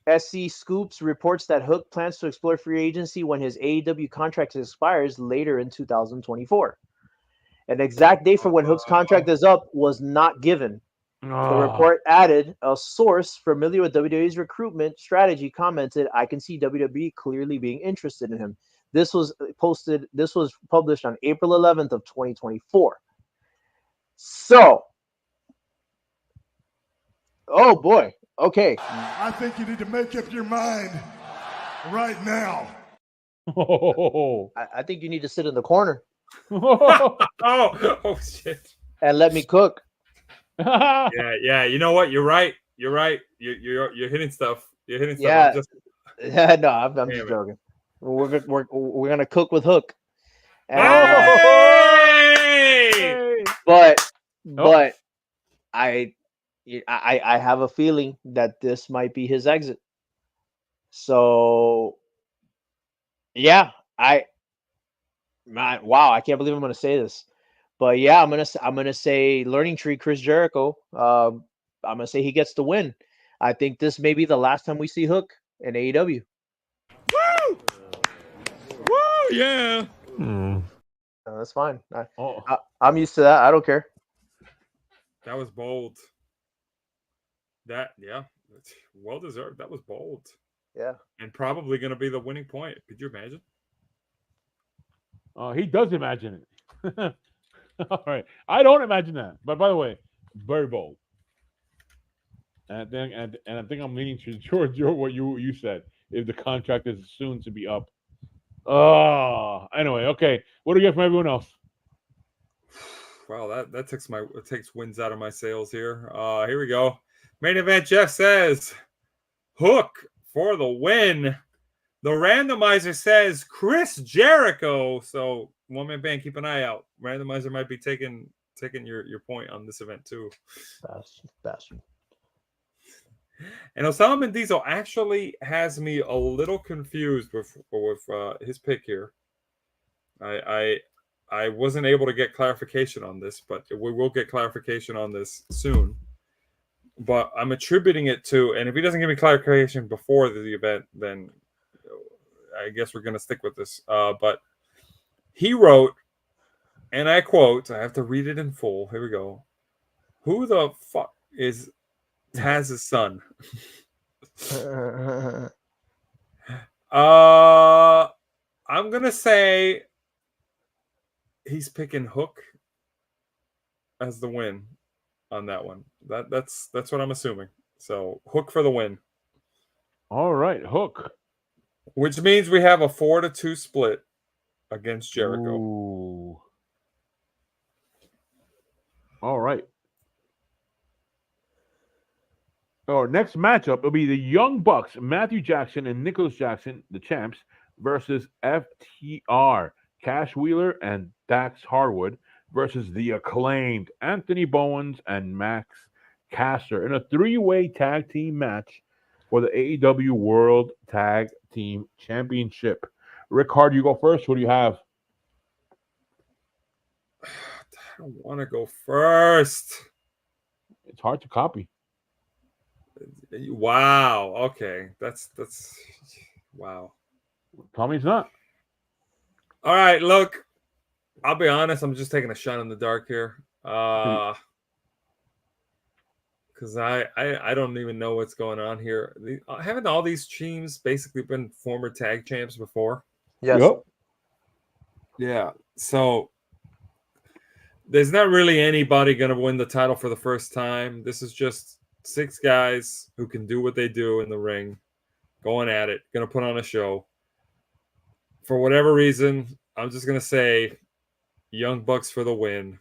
SC Scoops reports that Hook plans to explore free agency when his AEW contract expires later in 2024. An exact date for when Hook's contract is up was not given. The report added, a source familiar with WWE's recruitment strategy commented, I can see WWE clearly being interested in him. This was published on April 11th of 2024. So, oh boy, okay. I think you need to make up your mind right now. I think you need to sit in the corner. oh shit! And let me cook. yeah. You know what? You're right. You're hitting stuff. You're hitting stuff. Yeah. No, I'm just joking. We're gonna cook with Hook. But I have a feeling that this might be his exit. So yeah, wow, I can't believe I'm gonna say this, but yeah, I'm gonna say learning tree Chris Jericho. I'm gonna say he gets the win. I think this may be the last time we see Hook in AEW. Woo! Woo! Yeah. That's fine. I'm used to that. I don't care. That was bold. Well deserved. That was bold. Yeah. And probably going to be the winning point. Could you imagine? He does imagine it. All right. I don't imagine that. But by the way, very bold. And I think I'm leaning towards what you said. If the contract is soon to be up. Anyway, okay. What do you get from everyone else? Wow, that takes wins out of my sails here. Here we go. Main event. Jeff says Hook for the win. The randomizer says Chris Jericho. So, one-man band, keep an eye out. Randomizer might be taking your point on this event too. Bastard. And Osama bin Diesel actually has me a little confused with his pick here. I wasn't able to get clarification on this, but we will get clarification on this soon. But I'm attributing it to, and if he doesn't give me clarification before the event, then I guess we're going to stick with this. But he wrote, and I quote, I have to read it in full. Here we go. Who the fuck is Taz's son? I'm going to say he's picking Hook as the win on that one. That's what I'm assuming. So Hook for the win. All right, Hook. Which means we have a 4-2 split against Jericho. Ooh. All right. Our next matchup will be the Young Bucks, Matthew Jackson and Nicholas Jackson, the champs, versus FTR, Cash Wheeler and Dax Harwood, versus the Acclaimed, Anthony Bowens and Max Caster, in a three-way tag team match for the AEW World Tag Team Championship. Rick Hard, you go first. What do you have? I don't want to go first. It's hard to copy. Wow. Okay. That's wow. Tell me it's not. All right. Look, I'll be honest. I'm just taking a shot in the dark here. Because I don't even know what's going on here. Haven't all these teams basically been former tag champs before? Yes. Yep. Yeah. So there's not really anybody going to win the title for the first time. This is just 6 guys who can do what they do in the ring, going at it, going to put on a show. For whatever reason, I'm just going to say Young Bucks for the win.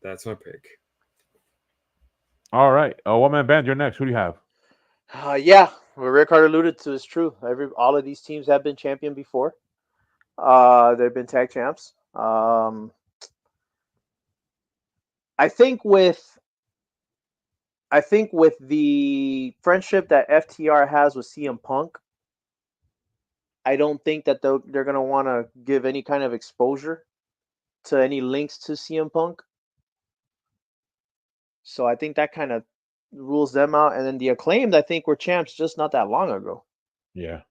That's my pick. All right. One-man band, you're next. Who do you have? Yeah, what Rick Hard alluded to is true. All of these teams have been champion before. They've been tag champs. I think with the friendship that FTR has with CM Punk, I don't think that they're going to want to give any kind of exposure to any links to CM Punk. So I think that kind of rules them out. And then the Acclaimed, I think, were champs just not that long ago. Yeah.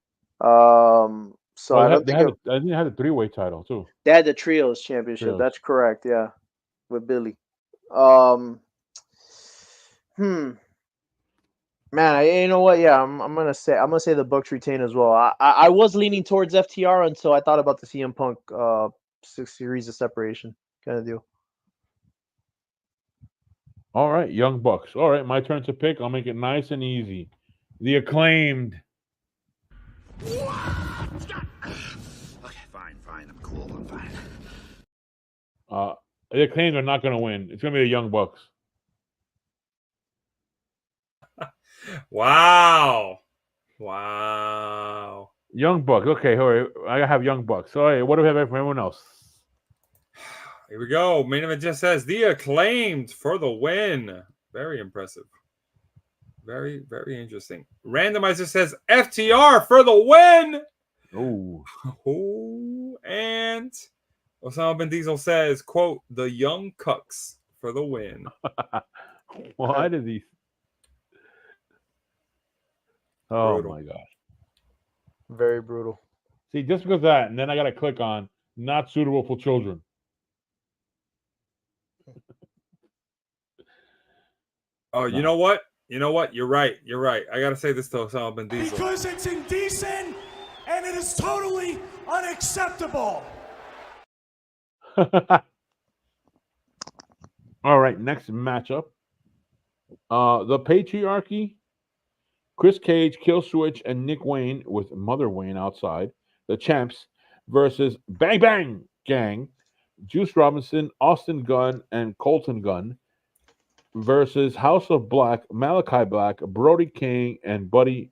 So I think they had a three-way title too. They had the Trios Championship. Trios. That's correct. Yeah, with Billy. Man, you know what? Yeah, I'm gonna say the Bucks retain as well. I was leaning towards FTR until I thought about the CM Punk 6 degrees of separation kind of deal. All right, Young Bucks. All right, my turn to pick. I'll make it nice and easy. The Acclaimed. Okay, fine. I'm cool. I'm fine. The Acclaimed are not going to win. It's going to be the Young Bucks. Wow. Young Bucks. Okay, all right. I have Young Bucks. All right, what do we have for everyone else? Here we go. Main event just says the Acclaimed for the win. Very impressive. Very, very interesting. Randomizer says FTR for the win. Ooh. And Osama bin Diesel says, quote, the Young Cucks for the win. Why did he? Oh, Brutal. my gosh. Very brutal. See, just because of that, and then I got to click on not suitable for children. Oh, you know what? You're right. I got to say this to Osama bin Diesel. Because it's indecent and it is totally unacceptable. All right, next matchup. The Patriarchy, Chris Cage, Kill Switch, and Nick Wayne with Mother Wayne outside, the champs, versus Bang Bang Gang, Juice Robinson, Austin Gunn, and Colton Gunn, versus House of Black, Malachi Black, Brody King, and Buddy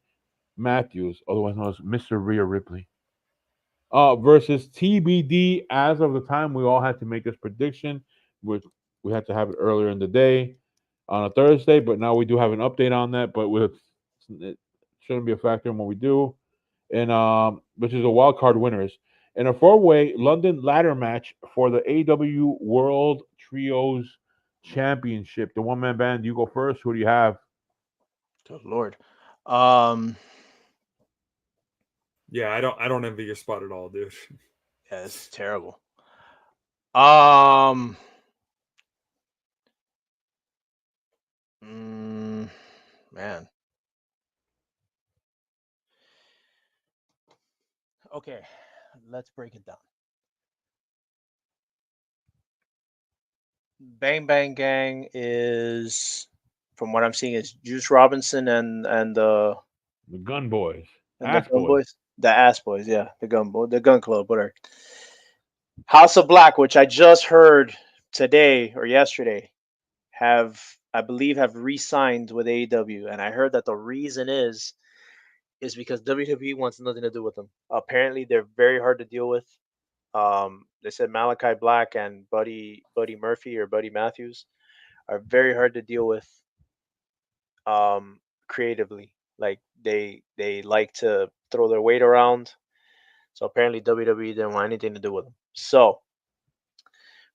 Matthews, otherwise known as Mr. Rhea Ripley, versus TBD. As of the time we all had to make this prediction, which we had to have it earlier in the day on a Thursday, but now we do have an update on that. But it shouldn't be a factor in what we do, and which is the wild card winners in a 4-way London ladder match for the AEW World Trios Championship. The one-man band. You go first. Who do you have? Good Lord. Yeah, I don't envy your spot at all, dude. Yeah, it's terrible. Man. Okay, let's break it down. Bang Bang Gang is, from what I'm seeing, is Juice Robinson and the Gun Boys. and the Gun Boys. The Ass Boys, yeah, the Gun Club, whatever. House of Black, which I just heard today or yesterday, I believe have re-signed with AEW, and I heard that the reason is because WWE wants nothing to do with them. Apparently, they're very hard to deal with. They said Malachi Black and Buddy Murphy or Buddy Matthews are very hard to deal with. Creatively, like they like to throw their weight around. So apparently WWE didn't want anything to do with them. So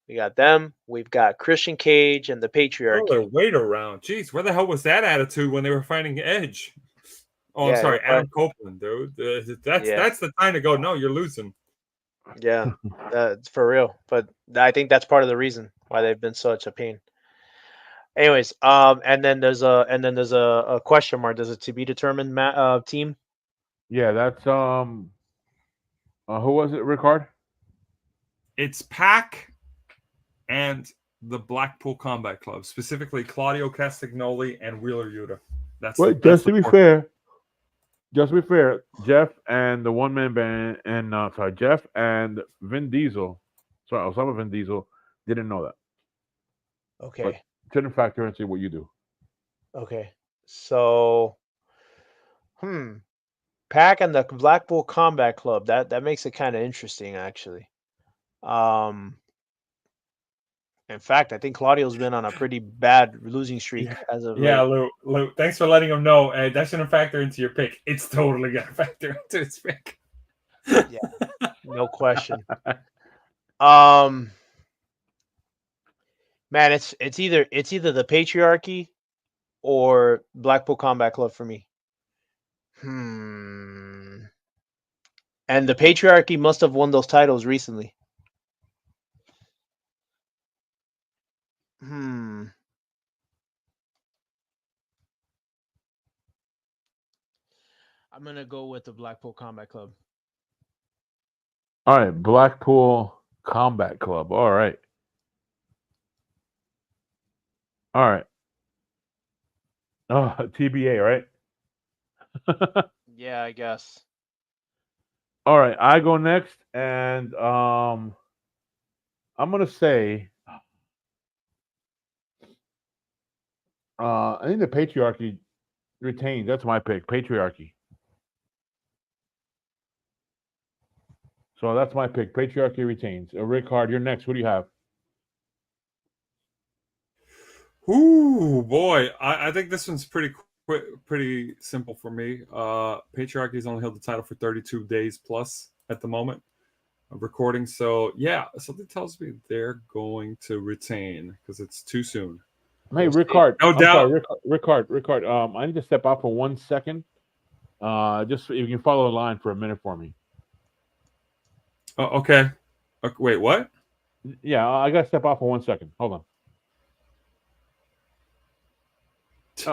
we got them. We've got Christian Cage and the Patriarchy. Throw their weight around. Jeez, where the hell was that attitude when they were fighting Edge? Oh, Yeah, I'm sorry, Adam Copeland, dude. That's the time to go. No, you're losing. Yeah, for real. But I think that's part of the reason why they've been such a pain. Anyways, and then there's a question mark. There's a to be determined team. Yeah, that's who was it, Ricard? It's Pac and the Blackpool Combat Club, specifically Claudio Castagnoli and Wheeler Yuta. Just to be fair, Jeff and the one-man band, and Jeff and Vin Diesel, Osama Vin Diesel, didn't know that. Okay. But shouldn't factor into what you do. Okay. So, Pac and the Blackpool Combat Club. That makes it kind of interesting, actually. In fact, I think Claudio's been on a pretty bad losing streak as of late. Lou, thanks for letting him know. That shouldn't factor into your pick. It's totally gonna factor into his pick. Yeah, no question. Man, it's either the Patriarchy or Blackpool Combat Club for me. And the Patriarchy must have won those titles recently. I'm gonna go with the Blackpool Combat Club. All right, Blackpool Combat Club. All right. Oh, TBA, right? Yeah, I guess. All right, I go next, and I'm gonna say I think the Patriarchy retains. That's my pick, Patriarchy. So that's my pick. Patriarchy retains. Ricard, you're next. What do you have? Ooh, boy. I think this one's pretty simple for me. Patriarchy's only held the title for 32 days plus at the moment of recording. So, yeah, something tells me they're going to retain because it's too soon. Hey, Ricard. No doubt. Sorry, Ricard. I need to step out for 1 second. Just if you can follow the line for a minute for me. Oh, okay. Wait, what? Yeah, I got to step out for 1 second. Hold on.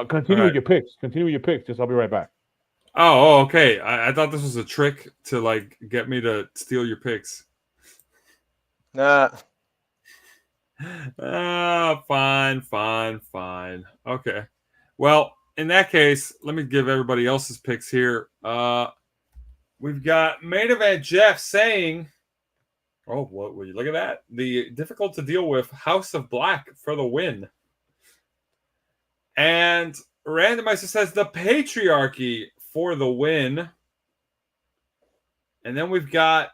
Continue with your picks. Just I'll be right back. Oh, okay. I thought this was a trick to like get me to steal your picks. Fine. Okay. Well, in that case, let me give everybody else's picks here. We've got main event Jeff saying, "Oh, what? Will you look at that? The difficult to deal with House of Black for the win." And Randomizer says the Patriarchy for the win. And then we've got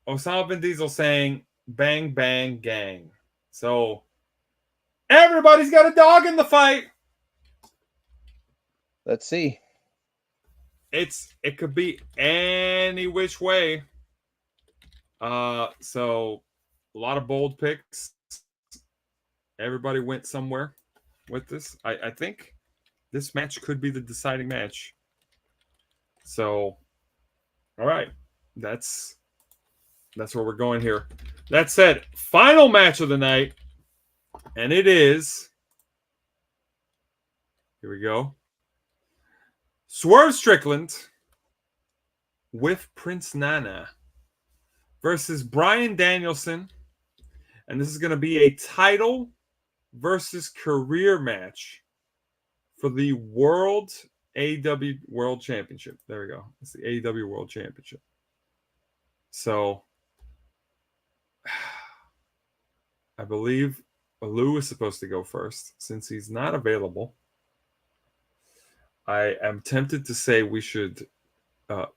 Osama bin Diesel saying, bang, bang, gang. So everybody's got a dog in the fight. Let's see. It could be any which way. So a lot of bold picks. Everybody went somewhere with this. I think this match could be the deciding match. So, all right, that's where we're going here. That said, final match of the night, and it is. Here we go. Swerve Strickland with Prince Nana versus Bryan Danielson. And this is going to be a title versus career match for the AEW World Championship. There we go. It's the AEW World Championship. So I believe Lou is supposed to go first since he's not available. I am tempted to say we should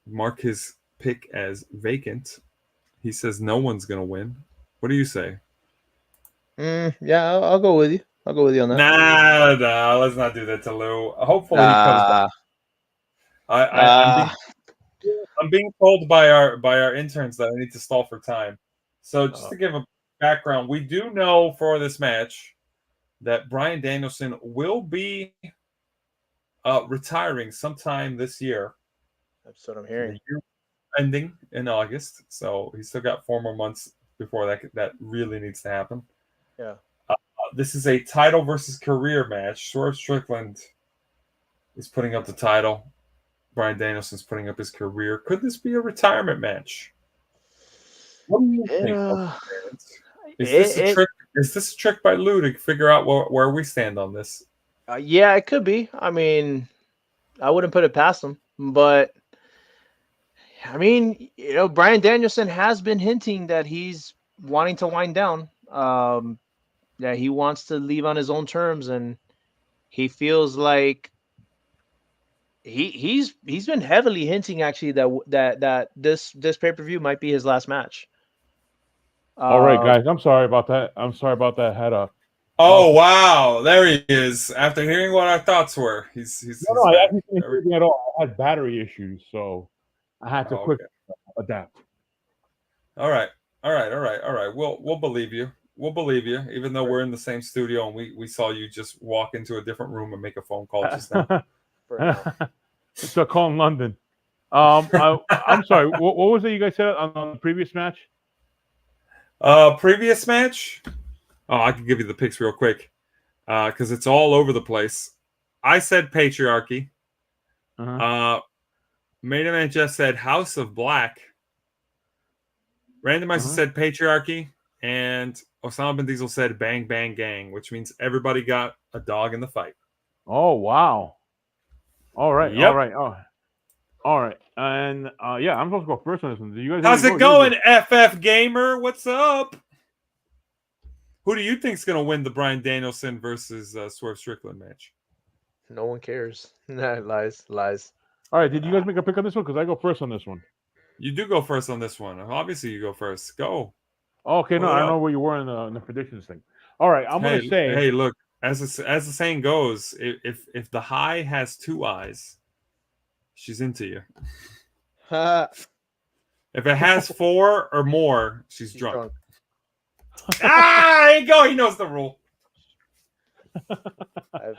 mark his pick as vacant. He says no one's going to win. What do you say? Yeah, I'll go with you. I'll go with you on that. Nah, let's not do that to Lou. Hopefully he comes back. I'm being told by our interns that I need to stall for time. So just to give a background, we do know for this match that Bryan Danielson will be retiring sometime this year. That's what I'm hearing. The year ending in August, so he's still got 4 more months before that really needs to happen. Yeah. This is a title versus career match. Swerve Strickland is putting up the title. Bryan Danielson's putting up his career. Could this be a retirement match? What do you think? Is this a trick by Lou to figure out where we stand on this? Yeah, it could be. I mean, I wouldn't put it past him, but I mean, Bryan Danielson has been hinting that he's wanting to wind down. That he wants to leave on his own terms, and he feels like he's been heavily hinting actually that this pay-per-view might be his last match. All right, guys. I'm sorry about that. Head up. Oh wow, there he is. After hearing what our thoughts were, he's I didn't think anything at all. I had battery issues, so I had to quickly adapt. All right. We'll believe you. We'll believe you, even though we're in the same studio and we saw you just walk into a different room and make a phone call just now. It's a call in London. I'm sorry. What was it you guys said on the previous match? Previous match? Oh, I can give you the picks real quick because it's all over the place. I said patriarchy. Main event just said House of Black. Randomizer said patriarchy. And Osama bin Diesel said bang, bang, gang, which means everybody got a dog in the fight. Oh, wow. All right. Yep. All right. And, yeah, I'm supposed to go first on this one. Do you guys How's it going, FF Gamer? What's up? Who do you think's going to win the Bryan Danielson versus Swerve Strickland match? No one cares. Lies. All right. Did you guys make a pick on this one? Because I go first on this one. You do go first on this one. Obviously, you go first. Go. Okay, no, I don't know where you were in the predictions thing. All right, I'm going to say. Hey, look, as the saying goes, if the high has 2 eyes, she's into you. If it has 4 or more, she's drunk. There you go. He knows the rule.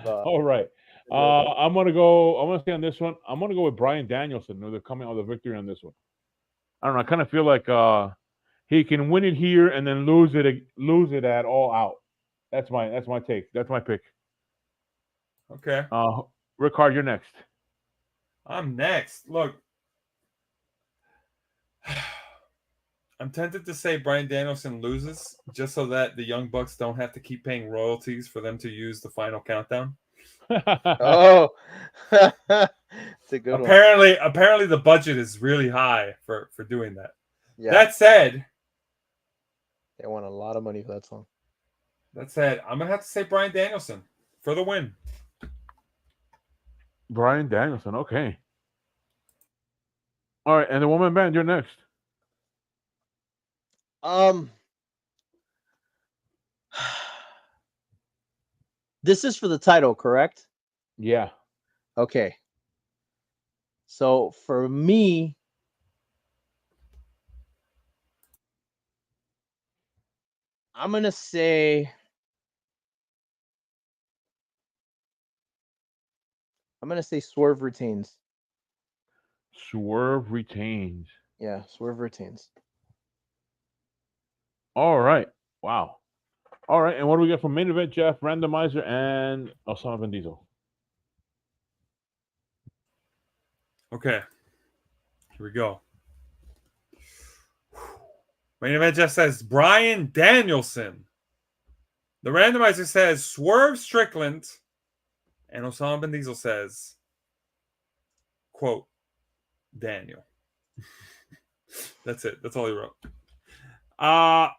All right. I'm going to stay on this one. I'm going to go with Bryan Danielson. They're coming out with a victory on this one. I don't know. I kind of feel like he can win it here and then lose it at All Out. That's my take. That's my pick. Okay. Rickard, you're next. I'm next. Look, I'm tempted to say Bryan Danielson loses just so that the Young Bucks don't have to keep paying royalties for them to use the final countdown. Oh, it's a good one. Apparently the budget is really high for doing that. Yeah. That said, they want a lot of money for that song. That said, I'm gonna have to say Bryan Danielson for the win. Bryan Danielson, okay. All right, and the woman band, you're next. This is for the title, correct? Yeah. Okay. So for me, I'm gonna say Swerve retains. Swerve retains. Yeah, Swerve retains. All right. Wow. All right, and what do we get from main event, Jeff, randomizer, and Osama Bin Diesel? Okay. Here we go. Main event just says Bryan Danielson. The randomizer says Swerve Strickland. And Osama Bin Diesel says, quote, Daniel. That's it. That's all he wrote.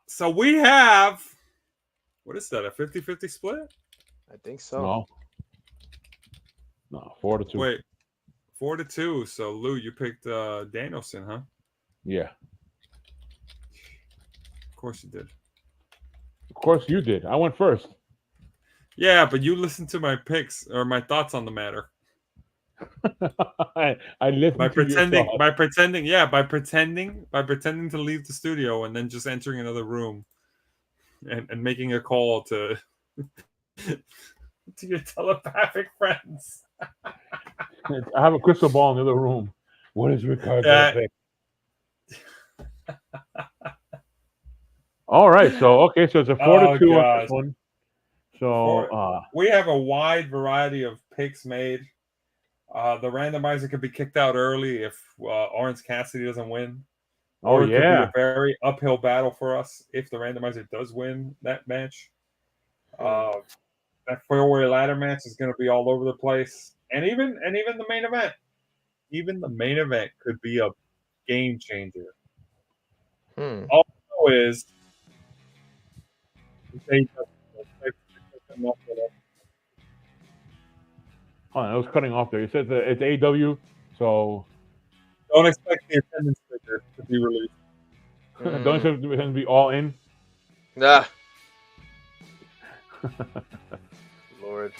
So we have, what is that, a 50-50 split? I think so. No, 4-2. Wait, 4-2. So Lou, you picked Danielson, huh? Yeah. Of course you did. Of course you did. I went first. Yeah, but you listened to my picks or my thoughts on the matter. I listened by to pretending, your by pretending to leave the studio and then just entering another room and making a call to to your telepathic friends. I have a crystal ball in the other room. What is Ricardo pick? All right, so it's a 4-2 on this one. So we have a wide variety of picks made. The randomizer could be kicked out early if Orange Cassidy doesn't win. Or it could be a very uphill battle for us if the randomizer does win that match. That four-way ladder match is going to be all over the place, and even the main event. Even the main event could be a game changer. All I know is I was cutting off there. You said that it's AEW, so don't expect the attendance figure to be released. Don't expect it to be all in. Nah. Lord.